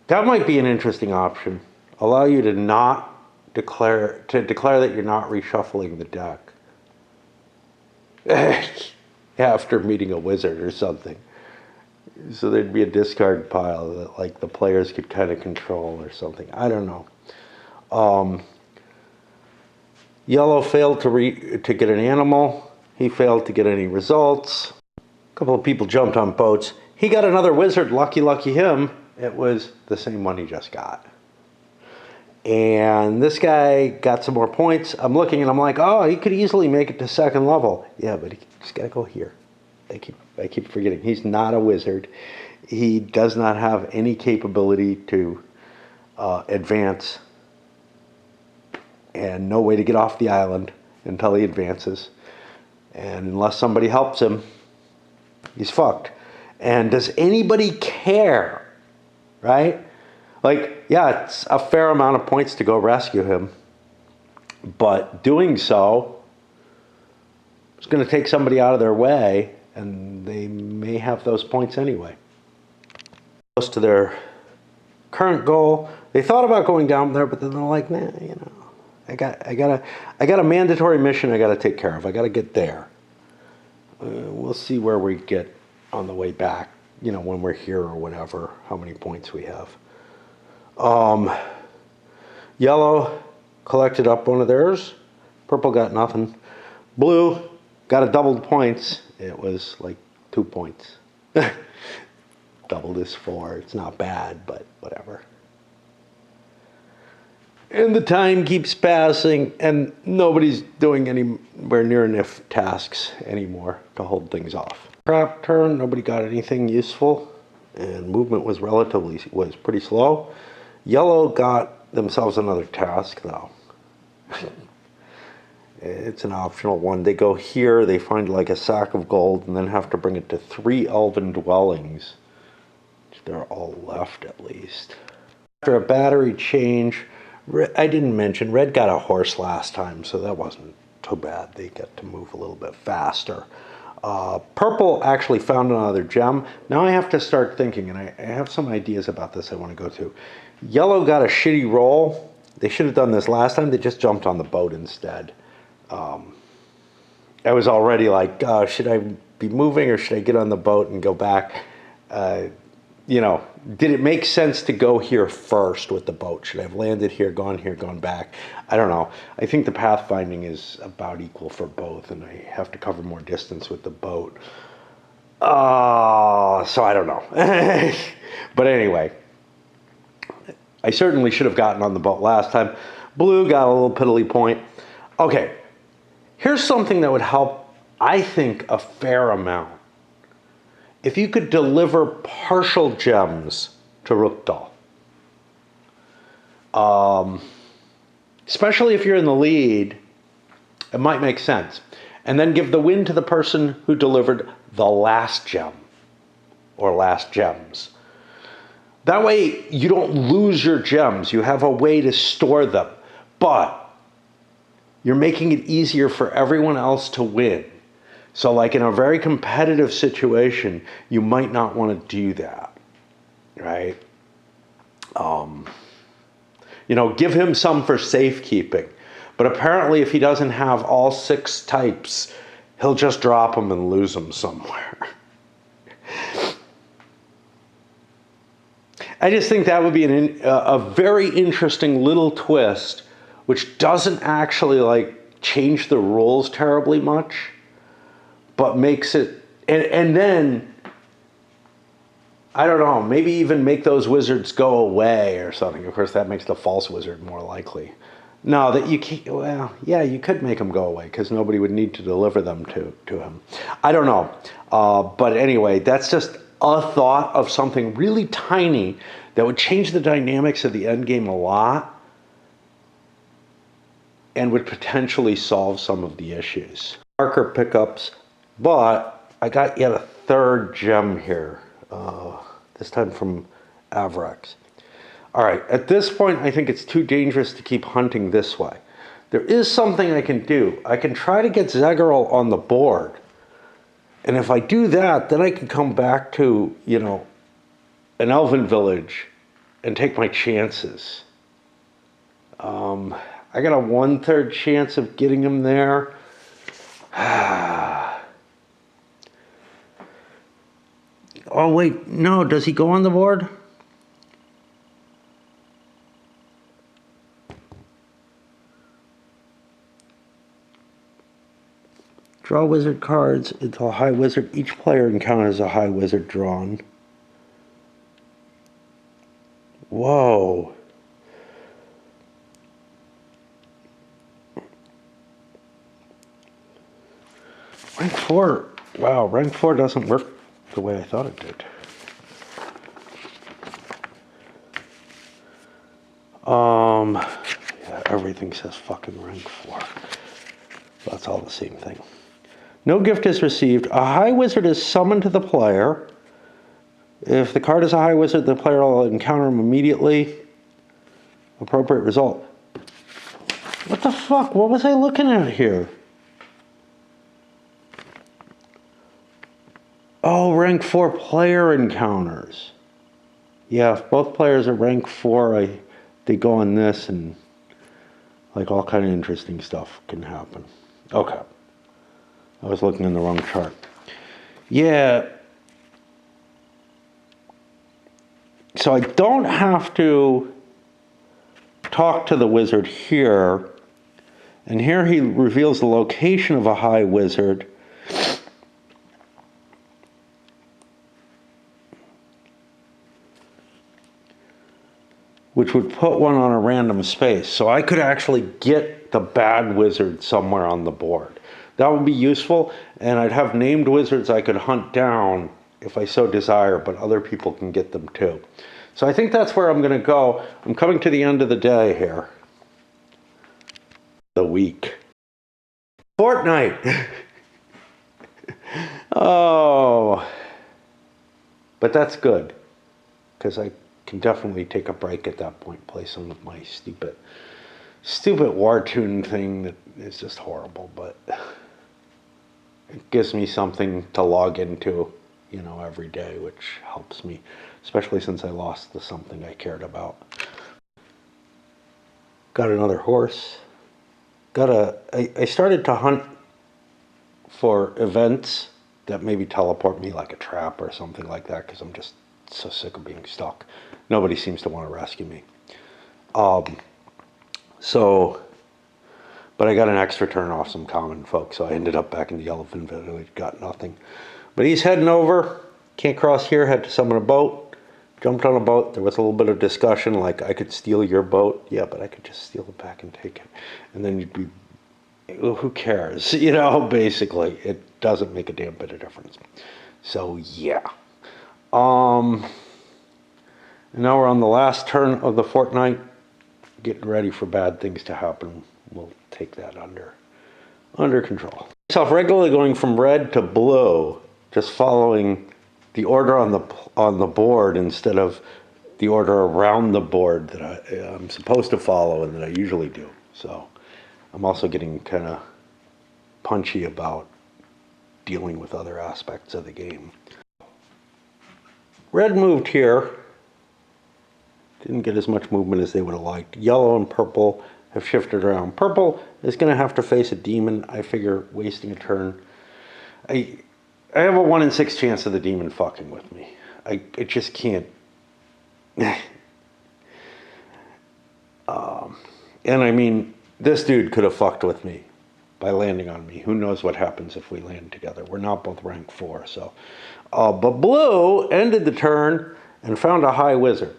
That might be an interesting option. Allow you to not declare that you're not reshuffling the deck after meeting a wizard or something. So there'd be a discard pile that like the players could kind of control or something. I don't know. Yellow failed to get an animal. He failed to get any results. A couple of people jumped on boats. He got another wizard. Lucky him. It was the same one he just got. And this guy got some more points. I'm looking and I'm like, oh, he could easily make it to second level. Yeah, but he's got to go here. I keep forgetting. He's not a wizard. He does not have any capability to advance, and no way to get off the island until he advances. And unless somebody helps him, he's fucked. And does anybody care, right? Like, yeah, it's a fair amount of points to go rescue him, but doing so is going to take somebody out of their way, and they may have those points anyway. Close to their current goal. They thought about going down there, but then they're like, man, you know, I got a mandatory mission I got to take care of. I got to get there. We'll see where we get on the way back, you know, when we're here or whatever, how many points we have. Yellow collected up one of theirs. Purple got nothing. Blue got a doubled points. It was like 2 points. Doubled is 4. It's not bad, but whatever. And the time keeps passing, and nobody's doing anywhere near enough tasks anymore to hold things off. Crap turn, nobody got anything useful, and movement was pretty slow. Yellow got themselves another task, though. It's an optional one. They go here, they find like a sack of gold, and then have to bring it to 3 elven dwellings. They're all left, at least. After a battery change, I didn't mention, red got a horse last time, so that wasn't too bad. They get to move a little bit faster. Purple actually found another gem. Now I have to start thinking, and I have some ideas about this I want to go to. Yellow got a shitty roll. They should have done this last time. They just jumped on the boat instead. I was already like, should I be moving or should I get on the boat and go back? You know, did it make sense to go here first with the boat? Should I have landed here, gone back? I don't know. I think the pathfinding is about equal for both, and I have to cover more distance with the boat. So I don't know. But anyway, I certainly should have gotten on the boat last time. Blue got a little piddly point. Okay, here's something that would help, I think, a fair amount. If you could deliver partial gems to Rukdal, especially if you're in the lead, it might make sense. And then give the win to the person who delivered the last gem or last gems. That way you don't lose your gems. You have a way to store them, but you're making it easier for everyone else to win. So like in a very competitive situation, you might not want to do that, right? You know, give him some for safekeeping. But apparently if he doesn't have all 6 types, he'll just drop them and lose them somewhere. I just think that would be a very interesting little twist, which doesn't actually like change the rules terribly much, but makes it, and then, I don't know, maybe even make those wizards go away or something. Of course, that makes the false wizard more likely. No, that you can't, well, yeah, you could make them go away because nobody would need to deliver them to him. I don't know. But anyway, that's just a thought of something really tiny that would change the dynamics of the endgame a lot and would potentially solve some of the issues. Marker pickups. But I got yet a 3rd gem here, this time from Avrax. All right, at this point, I think it's too dangerous to keep hunting this way. There is something I can do. I can try to get Zeggerl on the board. And if I do that, then I can come back to, you know, an elven village and take my chances. I got a 1/3 chance of getting him there. Oh, wait, no, does he go on the board? Draw wizard cards until a high wizard. Each player encounters a high wizard drawn. Whoa. Rank 4, wow, rank 4 doesn't work the way I thought it did. Yeah, everything says fucking rank 4. That's all the same thing. No gift is received. A high wizard is summoned to the player. If the card is a high wizard, the player will encounter him immediately. Appropriate result. What the fuck? What was I looking at here? Oh, rank 4 player encounters. Yeah, if both players are rank 4, they go on this, and like all kind of interesting stuff can happen. Okay. I was looking in the wrong chart. Yeah. So I don't have to talk to the wizard here. And here he reveals the location of a high wizard. Which would put one on a random space. So I could actually get the bad wizard somewhere on the board. That would be useful, and I'd have named wizards I could hunt down if I so desire, but other people can get them too. So I think that's where I'm going to go. I'm coming to the end of the day here. The week. Fortnite! Oh. But that's good, because I can definitely take a break at that point, play some of my stupid War Tune thing that is just horrible, but it gives me something to log into, you know, every day, which helps me, especially since I lost the something I cared about. Got another horse. I started to hunt for events that maybe teleport me, like a trap or something like that, because I'm just so sick of being stuck. Nobody seems to want to rescue me. But I got an extra turn off some common folk, so I ended up back in the elephant village, got nothing. But he's heading over, can't cross here, had to summon a boat, jumped on a boat. There was a little bit of discussion, like, I could steal your boat. Yeah, but I could just steal it back and take it. And then you'd be, well, who cares? You know, basically, it doesn't make a damn bit of difference. So, yeah. And now we're on the last turn of the fortnight, getting ready for bad things to happen. We'll take that under control. Myself regularly going from red to blue, just following the order on the board instead of the order around the board that I'm supposed to follow and that I usually do. So I'm also getting kind of punchy about dealing with other aspects of the game. Red moved here. Didn't get as much movement as they would have liked. Yellow and purple have shifted around. Purple is going to have to face a demon. I figure wasting a turn. I have a 1 in 6 chance of the demon fucking with me. I just can't. And I mean, this dude could have fucked with me by landing on me. Who knows what happens if we land together. We're not both rank 4, so. But blue ended the turn and found a high wizard.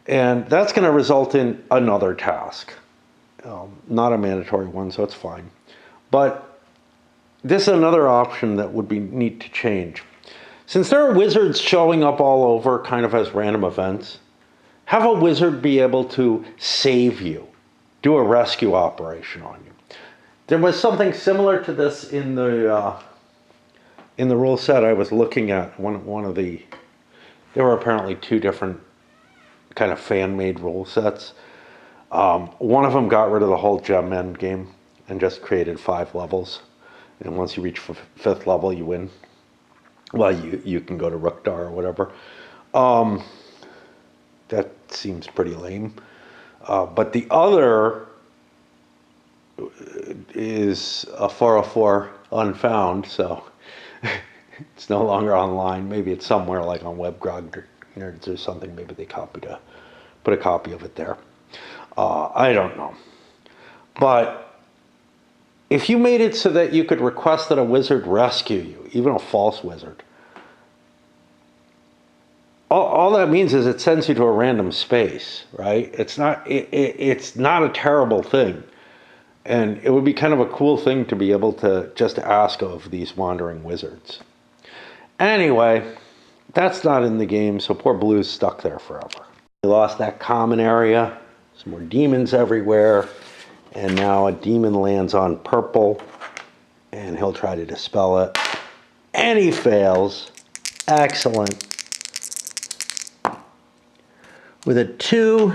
And that's going to result in another task. Not a mandatory one, so it's fine. But this is another option that would be neat to change. Since there are wizards showing up all over kind of as random events, have a wizard be able to save you, do a rescue operation on you. There was something similar to this in the rule set I was looking at. One of the, there were apparently 2 different kind of fan-made rule sets. One of them got rid of the whole gem end game and just created 5 levels. And once you reach 5th level, you win. Well, you can go to Rukdar or whatever. That seems pretty lame. But the other is a 404 unfound, so it's no longer online. Maybe it's somewhere like on WebGrog Nerds or something. Maybe they put a copy of it there. I don't know. But if you made it so that you could request that a wizard rescue you, even a false wizard, all that means is it sends you to a random space, right? It's not a terrible thing. And it would be kind of a cool thing to be able to just ask of these wandering wizards. Anyway, that's not in the game, so poor Blue's stuck there forever. We lost that common area. Some more demons everywhere. And now a demon lands on purple. And he'll try to dispel it. And he fails. Excellent. With a 2,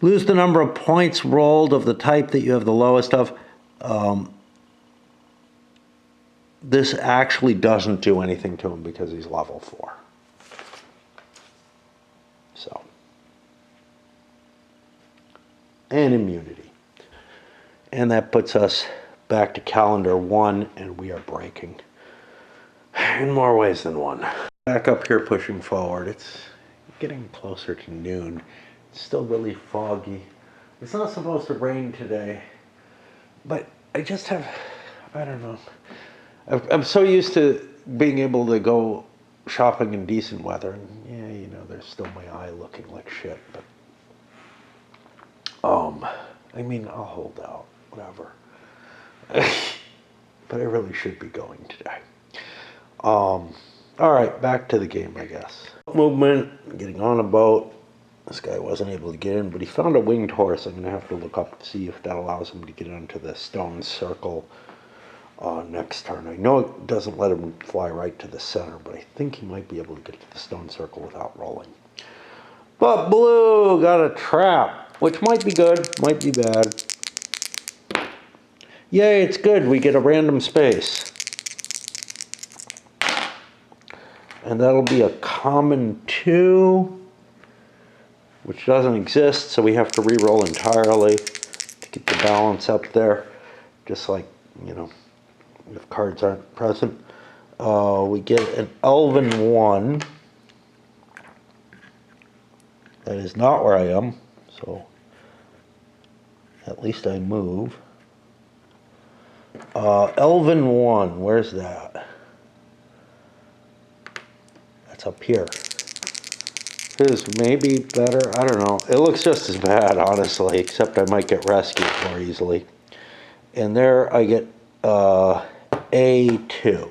lose the number of points rolled of the type that you have the lowest of. This actually doesn't do anything to him because he's level 4. So. And immunity. And that puts us back to calendar 1, and we are breaking. In more ways than one. Back up here pushing forward. It's getting closer to noon. It's still really foggy. It's not supposed to rain today, but I just have, I don't know. I'm so used to being able to go shopping in decent weather. And yeah, you know, there's still my eye looking like shit, but I mean, I'll hold out, whatever. But I really should be going today. All right, back to the game, I guess. Movement, getting on a boat. This guy wasn't able to get in, but he found a winged horse. I'm going to have to look up to see if that allows him to get into the stone circle next turn. I know it doesn't let him fly right to the center, but I think he might be able to get to the stone circle without rolling. But Blue got a trap, which might be good, might be bad. Yay, it's good. We get a random space. And that'll be a common 2, which doesn't exist, so we have to re-roll entirely to get the balance up there, just like, you know, if cards aren't present. We get an Elven 1. That is not where I am, so at least I move. Elven 1, where's that? That's up here. This is maybe better, I don't know. It looks just as bad, honestly, except I might get rescued more easily. And there I get A2.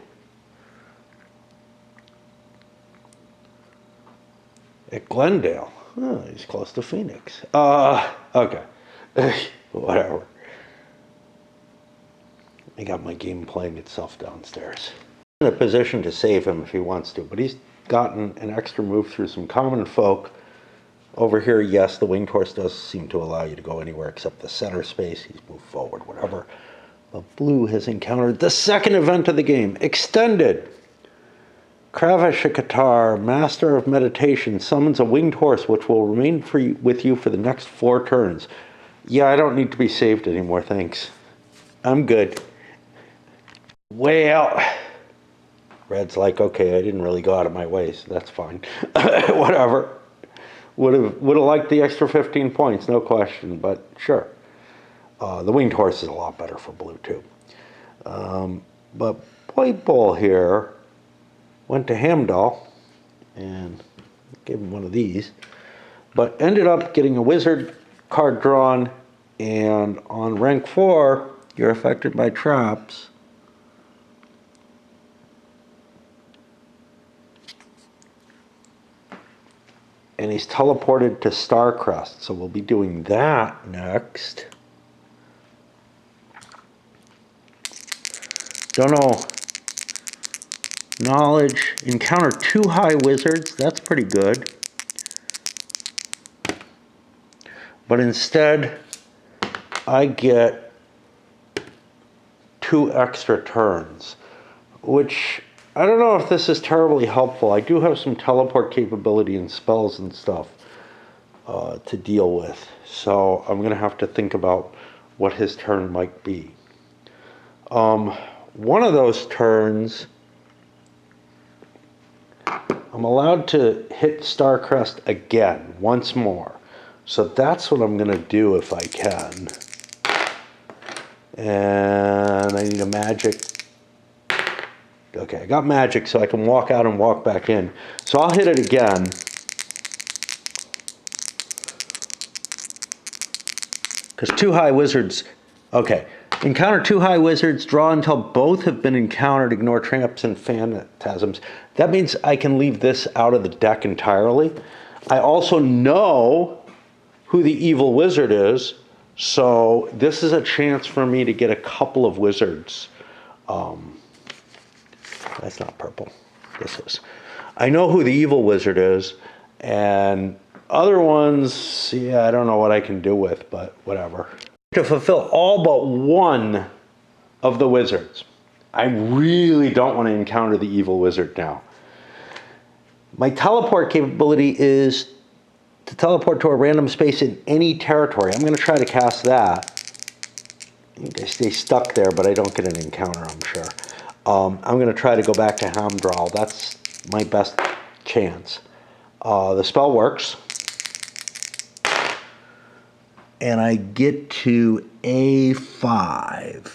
At Glendale. Oh, he's close to Phoenix. Okay. Whatever. I got my game playing itself downstairs. In a position to save him if he wants to, but he's gotten an extra move through some common folk. Over here, yes, the winged horse does seem to allow you to go anywhere except the center space. He's moved forward, whatever. But Blue has encountered the second event of the game, Extended. Kravashikatar, Master of Meditation, summons a winged horse which will remain with you for the next 4 turns. Yeah, I don't need to be saved anymore, thanks. I'm good. Way out. Red's like, okay, I didn't really go out of my way, so that's fine. Whatever. Would have liked the extra 15 points, no question, but sure. The winged horse is a lot better for Blue, too. But White Bull here went to Hamdall and gave him one of these, but ended up getting a wizard card drawn, and on rank 4, you're affected by traps. And he's teleported to Starcrest, so we'll be doing that next. Don't know. Knowledge. Encounter 2 high wizards. That's pretty good. But instead, I get 2 extra turns, which I don't know if this is terribly helpful. I do have some teleport capability and spells and stuff to deal with, so I'm going to have to think about what his turn might be. One of those turns, I'm allowed to hit Starcrest again, once more. So that's what I'm going to do if I can. And I need a magic. Okay, I got magic so I can walk out and walk back in. So I'll hit it again. Because 2 high wizards Okay. Encounter 2 high wizards. Draw until both have been encountered. Ignore traps and phantasms. That means I can leave this out of the deck entirely. I also know who the evil wizard is. So this is a chance for me to get a couple of wizards. That's not purple. This is. I know who the evil wizard is. And other ones, yeah, I don't know what I can do with, but whatever. To fulfill all but one of the wizards. I really don't want to encounter the evil wizard now. My teleport capability is to teleport to a random space in any territory. I'm going to try to cast that. I stay stuck there, but I don't get an encounter, I'm sure. I'm going to try to go back to Hamdral. That's my best chance. The spell works. And I get to A5,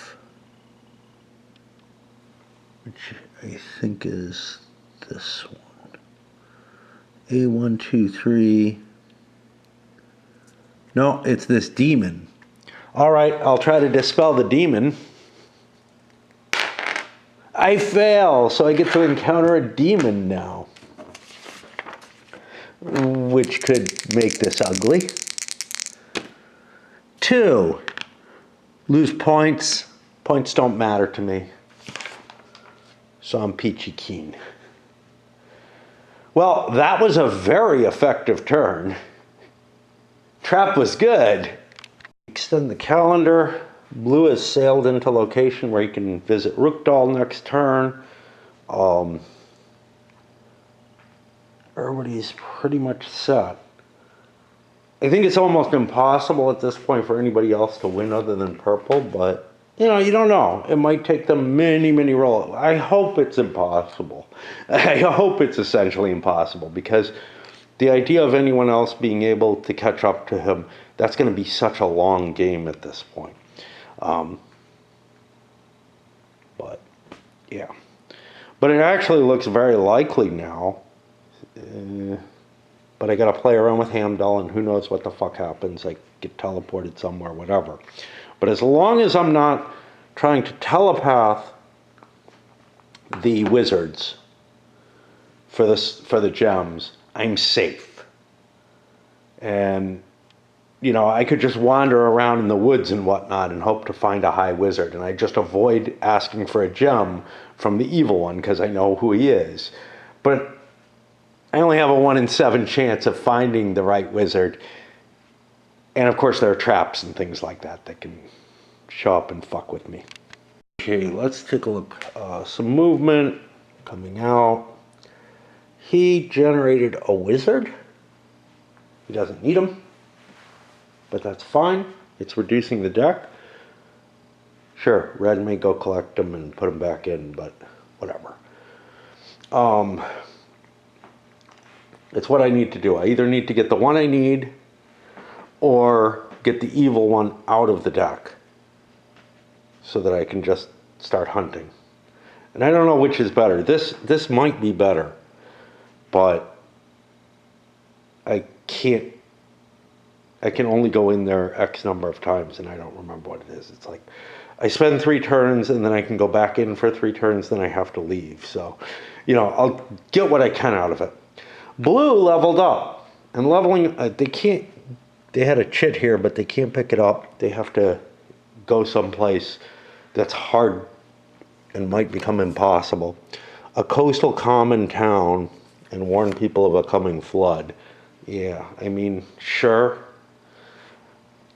which I think is this one. A1, 2, 3. No, it's this demon. All right, I'll try to dispel the demon. I fail, so I get to encounter a demon now, which could make this ugly. 2, lose points. Points don't matter to me. So I'm peachy keen. Well, that was a very effective turn. Trap was good. Extend the calendar. Blue has sailed into location where you can visit Rookdal next turn. Everybody's pretty much set. I think it's almost impossible at this point for anybody else to win other than purple, but you know, you don't know. It might take them many, many rolls. I hope it's impossible. I hope it's essentially impossible, because the idea of anyone else being able to catch up to him, that's going to be such a long game at this point. But yeah. But it actually looks very likely now. But I got to play around with Hamdall, and who knows what the fuck happens. I get teleported somewhere, whatever. But as long as I'm not trying to telepath the wizards for the gems, I'm safe. And, you know, I could just wander around in the woods and whatnot and hope to find a high wizard. And I just avoid asking for a gem from the evil one because I know who he is. But I only have a 1 in 7 chance of finding the right wizard. And of course there are traps and things like that that can show up and fuck with me. Okay, let's take a look. Some movement coming out. He generated a wizard. He doesn't need them, but that's fine. It's reducing the deck. Sure, red may go collect them and put them back in, but whatever. It's what I need to do. I either need to get the one I need or get the evil one out of the deck so that I can just start hunting. And I don't know which is better. This might be better, but I can only go in there X number of times, and I don't remember what it is. It's like I spend 3 turns, and then I can go back in for 3 turns, then I have to leave. So, you know, I'll get what I can out of it. Blue leveled up, and leveling, they had a chit here, but they can't pick it up. They have to go someplace that's hard and might become impossible. A coastal common town and warn people of a coming flood. Yeah, I mean, sure.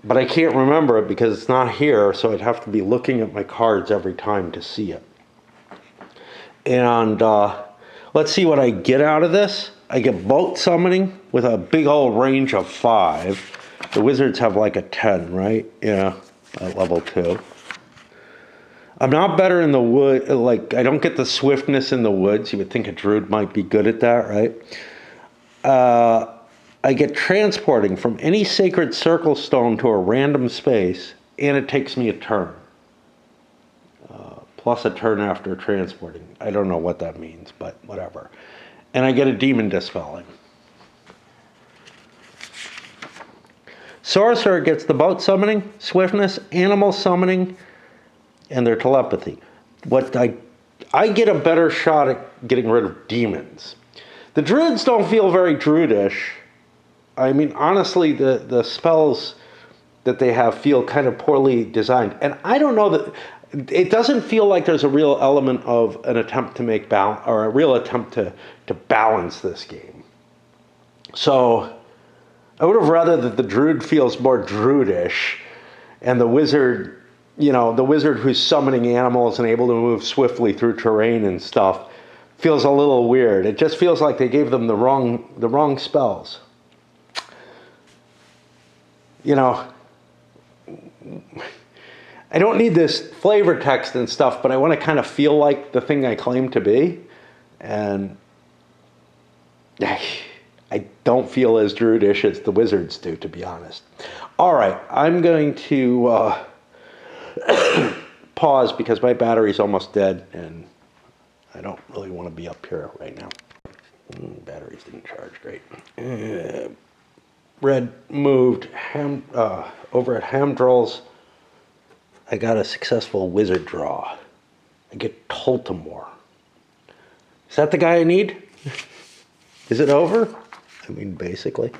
But I can't remember it because it's not here, so I'd have to be looking at my cards every time to see it. And let's see what I get out of this. I get boat summoning with a big old range of 5. The wizards have like a 10, right? Yeah, at level 2. I'm not better in the wood. Like, I don't get the swiftness in the woods. You would think a druid might be good at that, right? I get transporting from any sacred circle stone to a random space, and it takes me a turn. Plus a turn after transporting. I don't know what that means, but whatever. And I get a demon dispelling. Sorcerer gets the boat summoning, swiftness, animal summoning, and their telepathy. I get a better shot at getting rid of demons. The druids don't feel very druidish. I mean, honestly, the spells that they have feel kind of poorly designed. And I don't know that it doesn't feel like there's a real element of an attempt to make balance, or a real attempt to balance this game. So I would have rather that the druid feels more druidish and the wizard, the wizard who's summoning animals and able to move swiftly through terrain and stuff feels a little weird. It just feels like they gave them the wrong spells. I don't need this flavor text and stuff, but I want to kind of feel like the thing I claim to be. And I don't feel as druidish as the wizards do, to be honest. All right, I'm going to pause because my battery's almost dead, and I don't really want to be up here right now. Batteries didn't charge great. Red moved over at Hamdrell's. I got a successful wizard draw. I get Toltamore. Is that the guy I need? Is it over? I mean, basically.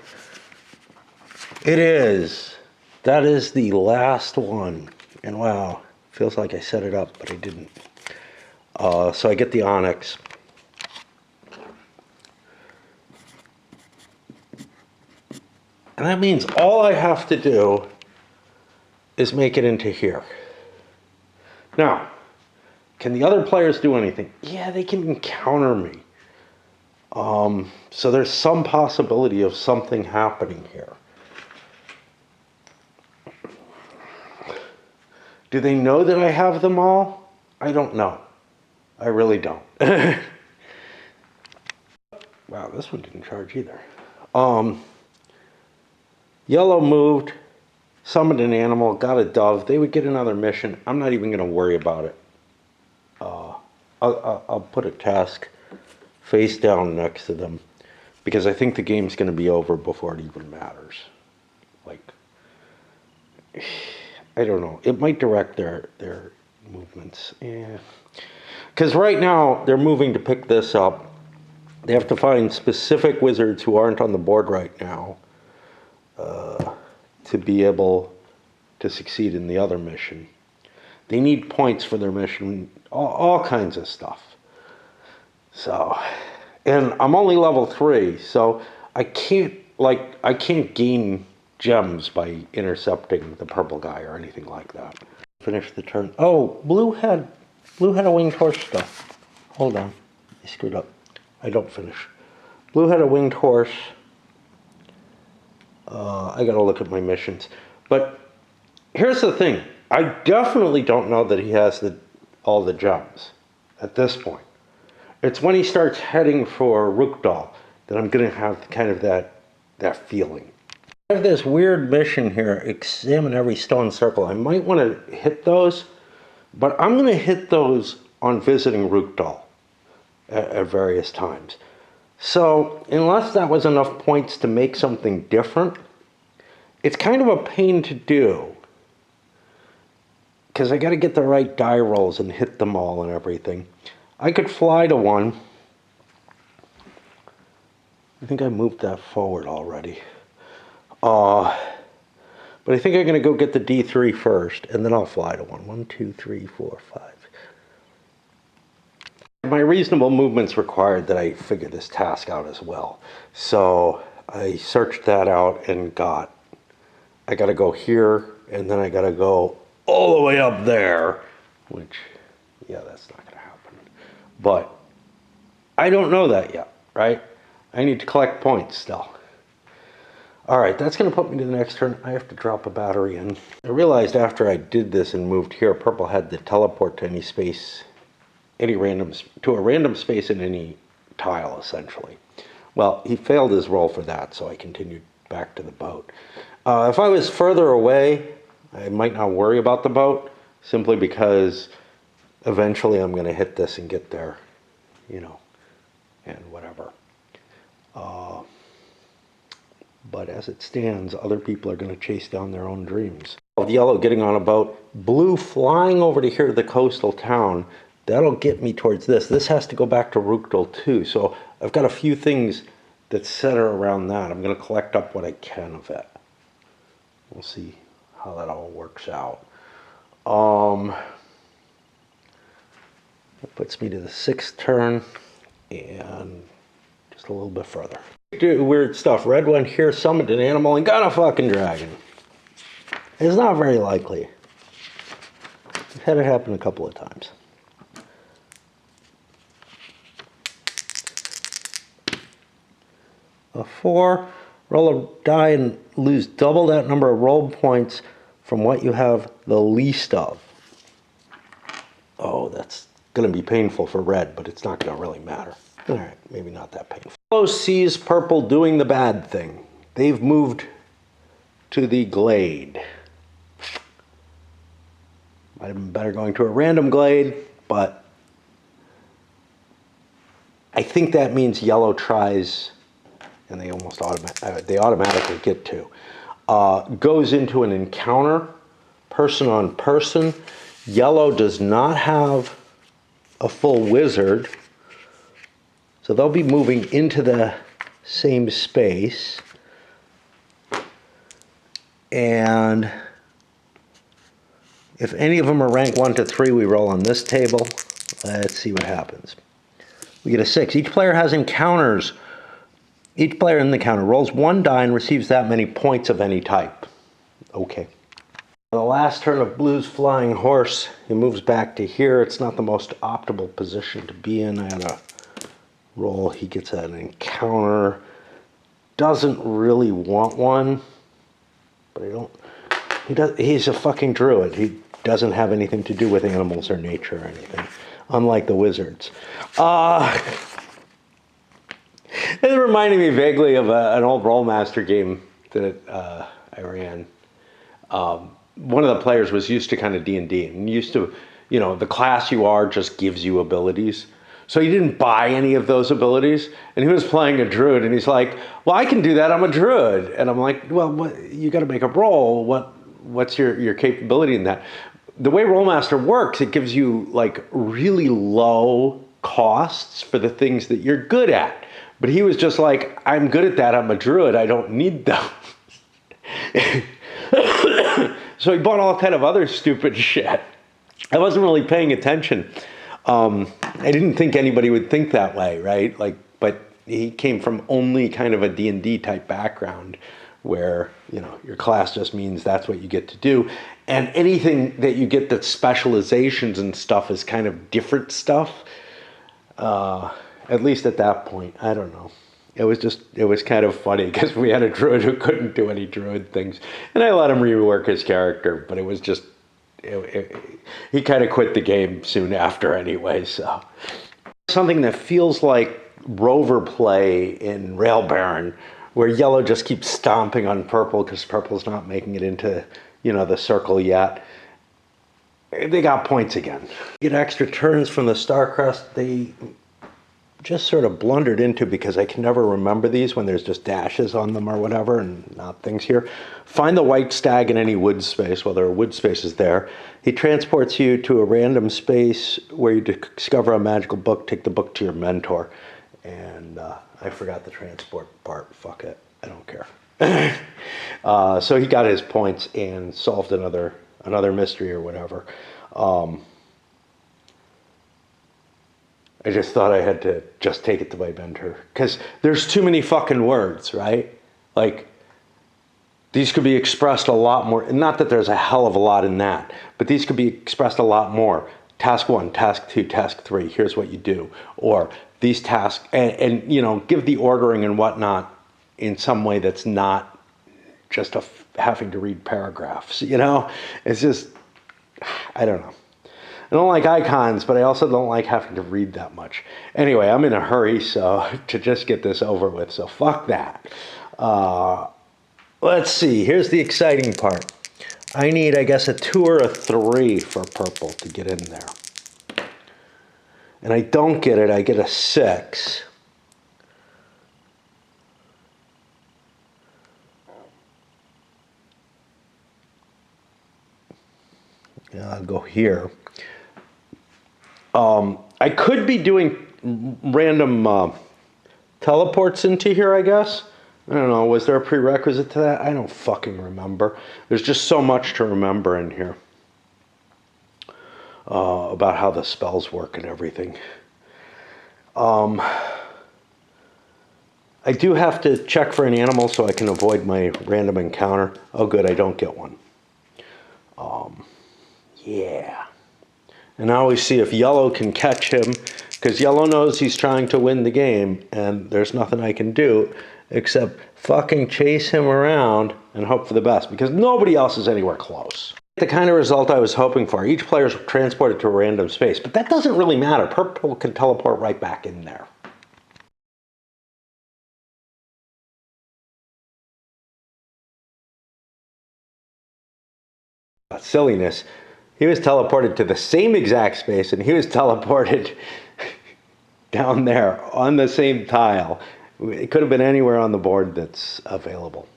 It is. That is the last one. And wow, feels like I set it up, but I didn't. So I get the Onyx. And that means all I have to do is make it into here. Now, can the other players do anything? Yeah, they can counter me. So there's some possibility of something happening here. Do they know that I have them all? I don't know. I really don't. Wow, this one didn't charge either. Yellow moved, summoned an animal, got a dove. They would get another mission. I'm not even going to worry about it. I'll put a task face down next to them because I think the game's going to be over before it even matters. Like, I don't know. It might direct their movements. Yeah. Because right now, they're moving to pick this up. They have to find specific wizards who aren't on the board right now to be able to succeed in the other mission. They need points for their mission, all kinds of stuff. So, and I'm only level 3, so I can't gain gems by intercepting the purple guy or anything like that. Finish the turn. Oh, blue had a winged horse stuff. Hold on, I screwed up. I don't finish. Blue had a winged horse. I gotta look at my missions. But here's the thing. I definitely don't know that he has all the gems at this point. It's when he starts heading for Rookdal that I'm gonna have kind of that feeling. I have this weird mission here, examine every stone circle. I might want to hit those, but I'm gonna hit those on visiting Rookdal at various times. So unless that was enough points to make something different, it's kind of a pain to do because I got to get the right die rolls and hit them all and everything. I could fly to one. I think I moved that forward already. But I think I'm going to go get the D3 first, and then I'll fly to one. 1, 2, 3, 4, 5. My reasonable movements required that I figure this task out as well. So I searched that out and I got to go here, and then I got to go all the way up there, which, yeah, that's not going to happen. But I don't know that yet, right? I need to collect points still. All right, that's going to put me to the next turn. I have to drop a battery in. I realized after I did this and moved here, purple had the teleport to any space, to a random space in any tile, essentially. Well, he failed his roll for that, so I continued back to the boat. If I was further away, I might not worry about the boat, simply because eventually I'm going to hit this and get there, and whatever. But as it stands, other people are going to chase down their own dreams. Yellow getting on a boat, blue flying over to here, the coastal town. That'll get me towards this. This has to go back to Rookdal too. So I've got a few things that center around that. I'm going to collect up what I can of it. We'll see how that all works out. That puts me to the 6th turn and just a little bit further. Weird stuff. Red one here summoned an animal and got a fucking dragon. It's not very likely. I've had it happen a couple of times. A 4, roll a die and lose double that number of roll points from what you have the least of. Oh, that's going to be painful for red, but it's not going to really matter. All right, maybe not that painful. Yellow sees purple doing the bad thing. They've moved to the glade. Might have been better going to a random glade, but I think that means yellow tries, and they almost automatically get to. Goes into an encounter, person on person. Yellow does not have a full wizard, so they'll be moving into the same space. And if any of them are rank 1 to 3, we roll on this table. Let's see what happens. We get a 6. Each player has encounters. Each player in the counter rolls 1 die and receives that many points of any type. Okay. The last turn of Blue's flying horse, he moves back to here. It's not the most optimal position to be in. I had a roll. He gets an encounter. Doesn't really want one, but he's a fucking druid. He doesn't have anything to do with animals or nature or anything, unlike the wizards. It reminded me vaguely of an old Rollmaster game that I ran. One of the players was used to kind of D&D and used to, the class you are just gives you abilities. So he didn't buy any of those abilities, and he was playing a druid, and he's like, well, I can do that, I'm a druid. And I'm like, well, you got to make a roll. What's your capability in that? The way Rollmaster works, it gives you like really low costs for the things that you're good at. But he was just like, I'm good at that, I'm a druid, I don't need them. So he bought all kind of other stupid shit. I wasn't really paying attention. I didn't think anybody would think that way, right? But he came from only kind of a D&D type background where, your class just means that's what you get to do. And anything that you get that's specializations and stuff is kind of different stuff. At least at that point, I don't know. It was kind of funny because we had a druid who couldn't do any druid things. And I let him rework his character, but it was just, he kind of quit the game soon after anyway, so. Something that feels like rover play in Rail Baron, where yellow just keeps stomping on purple because purple's not making it into, the circle yet. They got points again. Get extra turns from the Starcrest. They just sort of blundered into, because I can never remember these when there's just dashes on them or whatever and not things here. Find the white stag in any wood space. Well, there are wood spaces there. He transports you to a random space where you discover a magical book. Take the book to your mentor. And I forgot the transport part. Fuck it. I don't care. So he got his points and solved another mystery or whatever. I just thought I had to just take it to my mentor, because there's too many fucking words, right? Like, these could be expressed a lot more. Not that there's a hell of a lot in that, but these could be expressed a lot more. Task 1, task 2, task 3, here's what you do. Or these tasks, and give the ordering and whatnot in some way that's not just having to read paragraphs, It's just, I don't know. I don't like icons, but I also don't like having to read that much. Anyway, I'm in a hurry to just get this over with, so fuck that. Let's see, here's the exciting part. I need, I guess, a 2 or a 3 for purple to get in there. And I don't get it, I get a 6. I'll go here. I could be doing random teleports into here, I guess. I don't know. Was there a prerequisite to that? I don't fucking remember. There's just so much to remember in here about how the spells work and everything. I do have to check for an animal so I can avoid my random encounter. Oh, good, I don't get one. Yeah. And I always see if yellow can catch him, because yellow knows he's trying to win the game, and there's nothing I can do except fucking chase him around and hope for the best, because nobody else is anywhere close. The kind of result I was hoping for. Each player is transported to a random space, but that doesn't really matter. Purple can teleport right back in there. Silliness. He was teleported to the same exact space, and he was teleported down there on the same tile. It could have been anywhere on the board that's available.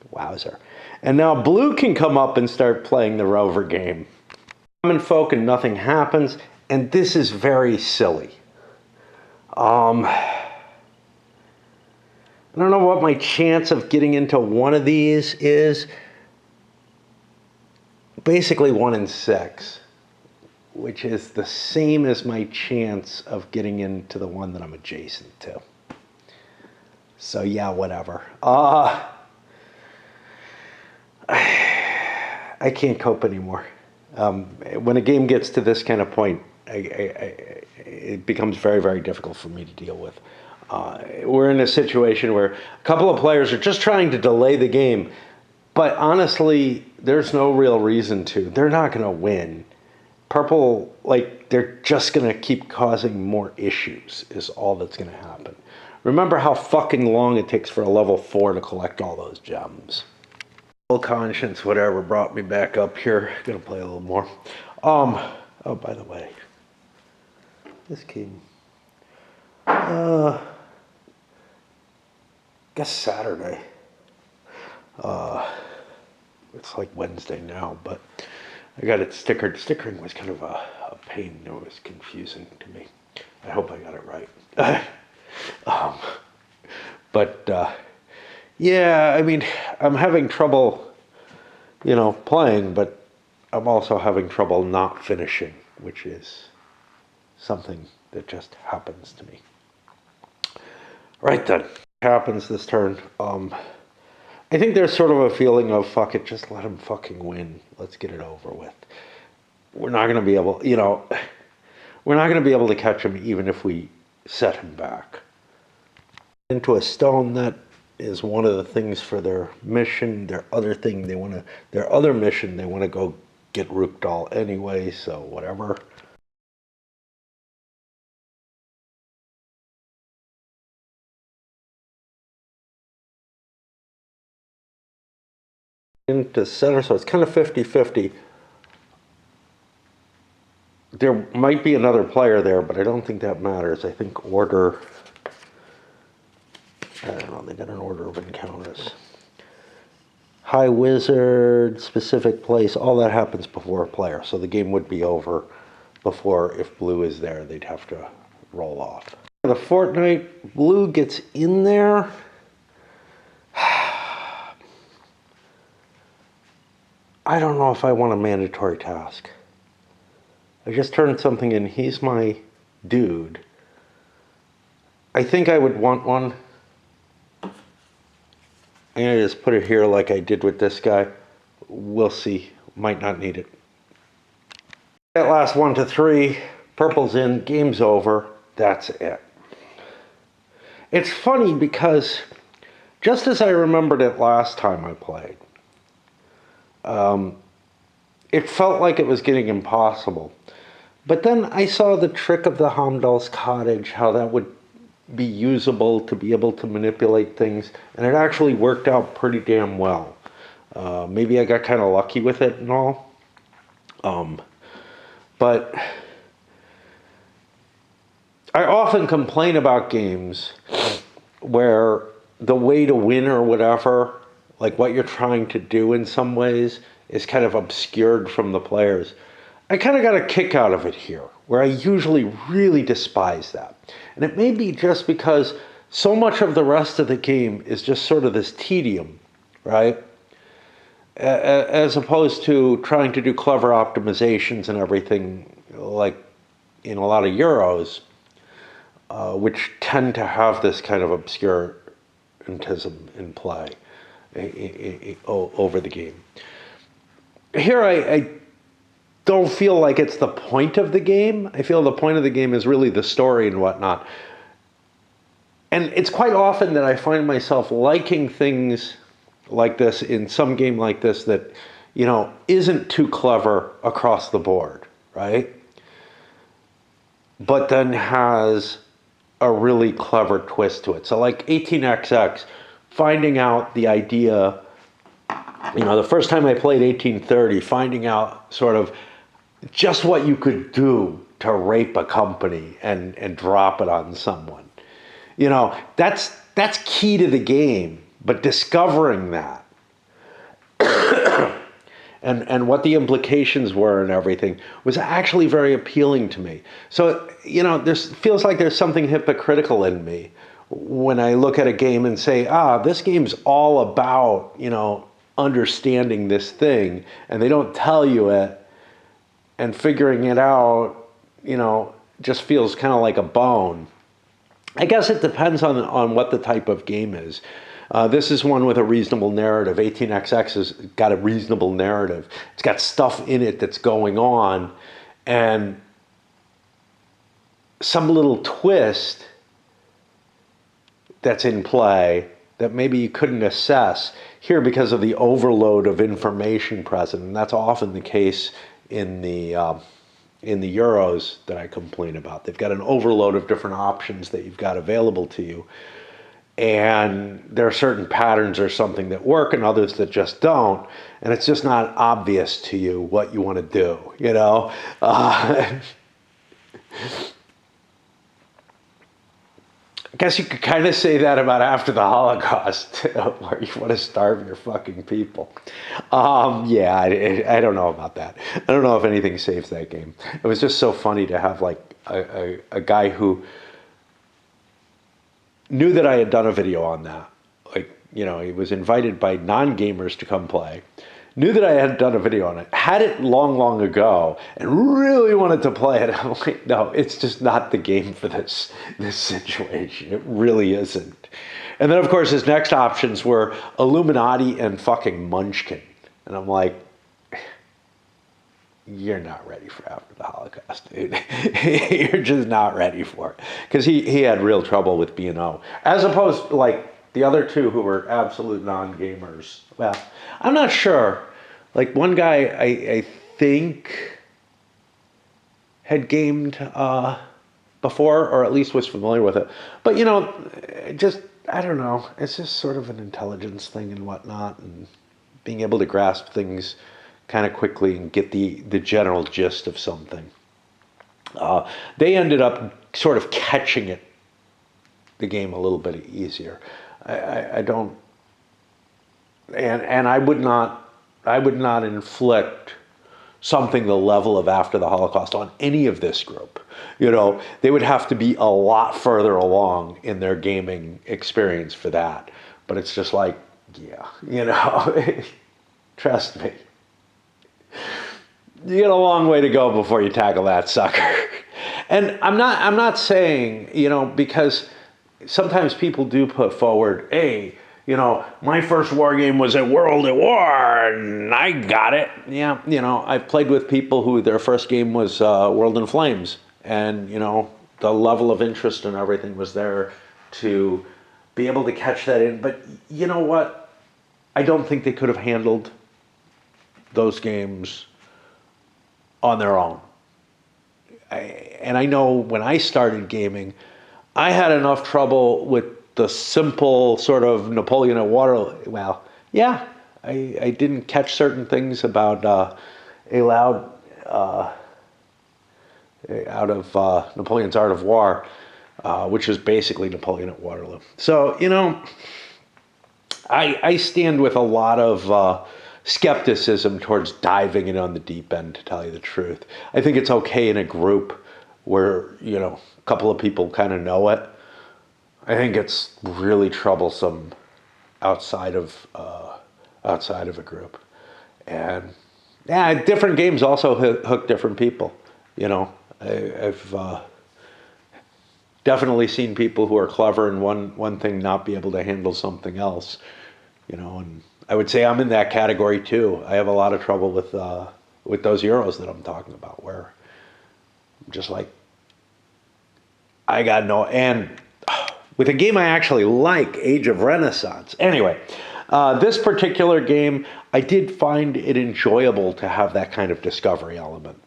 Wowzer. And now blue can come up and start playing the rover game. Common folk and nothing happens, and this is very silly. I don't know what my chance of getting into one of these is. Basically 1 in 6, which is the same as my chance of getting into the one that I'm adjacent to. So yeah, whatever. I can't cope anymore. When a game gets to this kind of point, it becomes very, very difficult for me to deal with. We're in a situation where a couple of players are just trying to delay the game, but honestly, there's no real reason to. They're not going to win. Purple, they're just going to keep causing more issues is all that's going to happen. Remember how fucking long it takes for a level 4 to collect all those gems. Conscience, whatever, brought me back up here. Gonna play a little more. Oh, by the way, this game, guess Saturday. It's like Wednesday now, but I got it stickered. Stickering was kind of a pain. It was confusing to me. I hope I got it right. Yeah, I mean, I'm having trouble, playing, but I'm also having trouble not finishing, which is something that just happens to me. Right then, happens this turn. I think there's sort of a feeling of, fuck it, just let him fucking win. Let's get it over with. We're not going to be able, we're not going to be able to catch him even if we set him back. Into a stone, that is one of the things for their mission. Their other mission, they want to go get Rookdal anyway, so whatever. Into center, so it's kind of 50-50. There might be another player there, but I don't think that matters. I think order, I don't know, they got an order of encounters. High Wizard, specific place, all that happens before a player, so the game would be over before, if blue is there, they'd have to roll off. The Fortnite, blue gets in there. I don't know if I want a mandatory task. I just turned something in. He's my dude. I think I would want one. I'm going to just put it here like I did with this guy. We'll see. Might not need it. That last 1 to 3. Purple's in. Game's over. That's it. It's funny because just as I remembered it last time I played, it felt like it was getting impossible. But then I saw the trick of the Hamdall's cottage, how that would be usable to be able to manipulate things, and it actually worked out pretty damn well. Maybe I got kind of lucky with it and all. But I often complain about games where the way to win or whatever, like what you're trying to do in some ways, is kind of obscured from the players. I kind of got a kick out of it here, where I usually really despise that. And it may be just because so much of the rest of the game is just sort of this tedium, right? As opposed to trying to do clever optimizations and everything like in a lot of Euros, which tend to have this kind of obscurantism in play over the game. Here I don't feel like it's the point of the game. I feel the point of the game is really the story and whatnot. And it's quite often that I find myself liking things like this in some game like this that, isn't too clever across the board, right? But then has a really clever twist to it. So like 18XX, finding out the idea, the first time I played 1830, finding out sort of just what you could do to rape a company and drop it on someone. That's key to the game, but discovering that and what the implications were and everything was actually very appealing to me. So, there feels like there's something hypocritical in me when I look at a game and say, this game's all about, understanding this thing, and they don't tell you it, and figuring it out, just feels kind of like a bone. I guess it depends on what the type of game is. This is one with a reasonable narrative. 18XX has got a reasonable narrative. It's got stuff in it that's going on, and some little twist that's in play that maybe you couldn't assess here because of the overload of information present. And that's often the case in the Euros that I complain about. They've got an overload of different options that you've got available to you. And there are certain patterns or something that work and others that just don't. And it's just not obvious to you what you want to do, I guess you could kind of say that about After the Holocaust, where you want to starve your fucking people. I don't know about that. I don't know if anything saves that game. It was just so funny to have like a guy who knew that I had done a video on that. Like, he was invited by non-gamers to come play. Knew that I had done a video on it, had it long ago, and really wanted to play it. I'm like, no, it's just not the game for this situation. It really isn't. And then, of course, his next options were Illuminati and fucking Munchkin. And I'm like, you're not ready for After the Holocaust, dude. You're just not ready for it. Because he had real trouble with B&O. As opposed to, like, the other two who were absolute non-gamers. Well, I'm not sure. Like, one guy, I think, had gamed before, or at least was familiar with it. But, I don't know. It's just sort of an intelligence thing and whatnot, and being able to grasp things kind of quickly and get the general gist of something. They ended up sort of catching the game a little bit easier. I don't, and I would not inflict something the level of After the Holocaust on any of this group. They would have to be a lot further along in their gaming experience for that. But it's just like, trust me. You got a long way to go before you tackle that sucker. And I'm not saying, because sometimes people do put forward, hey, my first war game was at World at War, and I got it. Yeah, I've played with people who their first game was World in Flames, and, the level of interest and everything was there to be able to catch that in. But you know what? I don't think they could have handled those games on their own. And I know when I started gaming, I had enough trouble with the simple sort of Napoleon at Waterloo. Well, yeah, I didn't catch certain things about Aloud out of Napoleon's Art of War, which is basically Napoleon at Waterloo. So, I stand with a lot of skepticism towards diving in on the deep end, to tell you the truth. I think it's okay in a group where, a couple of people kind of know it. I think it's really troublesome outside of a group. And yeah, different games also hook different people. I've definitely seen people who are clever in one thing not be able to handle something else. And I would say I'm in that category too. I have a lot of trouble with those Euros that I'm talking about, where I'm just like, I got no. And with a game I actually like, Age of Renaissance. Anyway, this particular game, I did find it enjoyable to have that kind of discovery element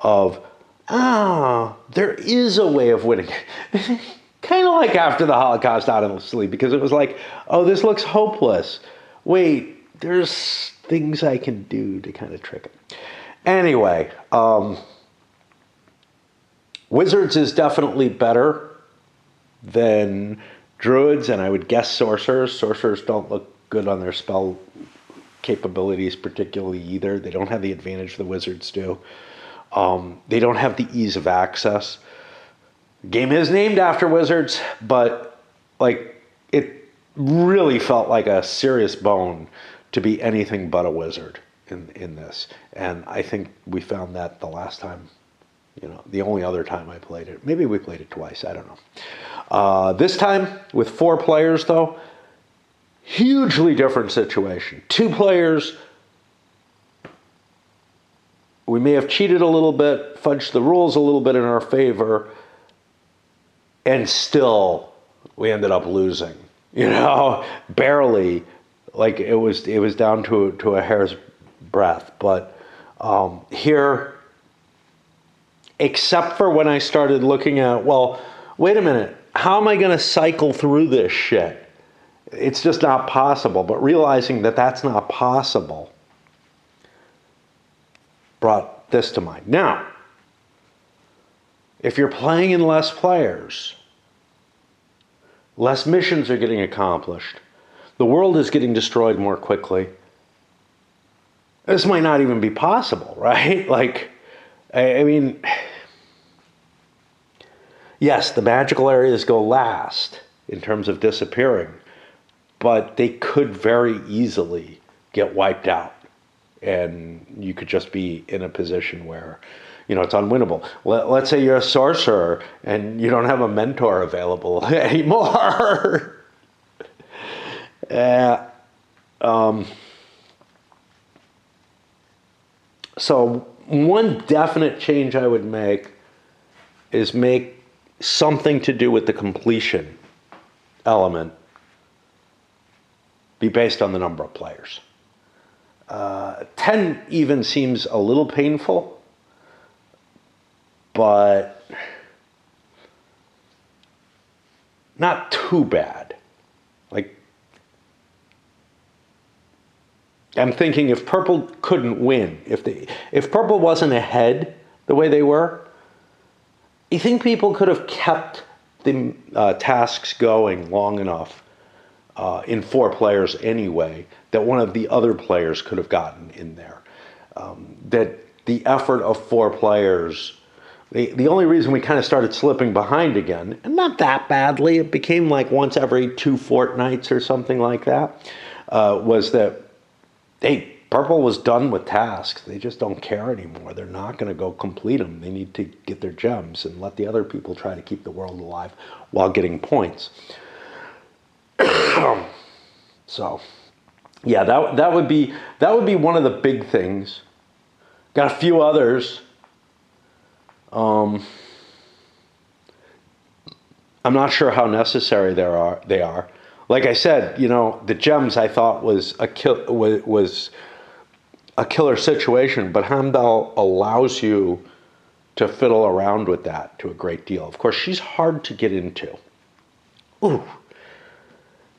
of, there is a way of winning. Kind of like after the Holocaust, honestly, because it was like, oh, this looks hopeless. Wait, there's things I can do to kind of trick it. Anyway, Wizards is definitely better than Druids, and I would guess Sorcerers. Sorcerers don't look good on their spell capabilities particularly either. They don't have the advantage the Wizards do. They don't have the ease of access. The game is named after Wizards, but it really felt like a serious bone to be anything but a wizard in this. And I think we found that the last time, the only other time I played it. Maybe we played it twice, I don't know. This time, with 4 players though, hugely different situation. 2 players, we may have cheated a little bit, fudged the rules a little bit in our favor, and still we ended up losing. Barely. Like it was down to a hair's breadth. But here, except for when I started looking at, well, wait a minute, how am I going to cycle through this shit? It's just not possible. But realizing that that's not possible brought this to mind. Now, if you're playing in less players, less missions are getting accomplished, the world is getting destroyed more quickly, this might not even be possible, right? I mean, yes, the magical areas go last in terms of disappearing, but they could very easily get wiped out. And you could just be in a position where, it's unwinnable. Let's say you're a sorcerer and you don't have a mentor available anymore. So one definite change I would make is make something to do with the completion element be based on the number of players. 10 even seems a little painful, but not too bad. I'm thinking if purple couldn't win, if purple wasn't ahead the way they were, you think people could have kept the tasks going long enough in 4 players anyway, that one of the other players could have gotten in there. That the effort of 4 players, the only reason we kind of started slipping behind again, and not that badly, it became like once every 2 fortnights or something like that, was that, hey, purple was done with tasks. They just don't care anymore. They're not going to go complete them. They need to get their gems and let the other people try to keep the world alive while getting points. So, yeah, that would be one of the big things. Got a few others. I'm not sure how necessary they are. Like I said, the gems I thought was a killer situation, but Heimdall allows you to fiddle around with that to a great deal. Of course, she's hard to get into. Ooh,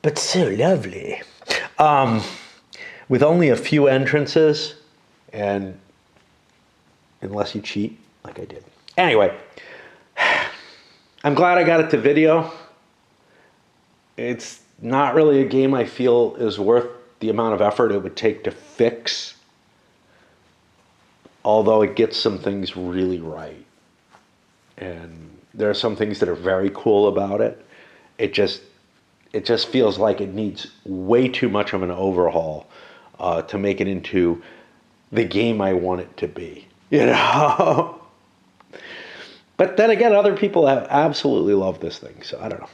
but so lovely. With only a few entrances, and unless you cheat, like I did. Anyway, I'm glad I got it to video. It's not really a game I feel is worth the amount of effort it would take to fix, although it gets some things really right. And there are some things that are very cool about it. It just feels like it needs way too much of an overhaul to make it into the game I want it to be. You know. But then again, other people have absolutely loved this thing, so I don't know.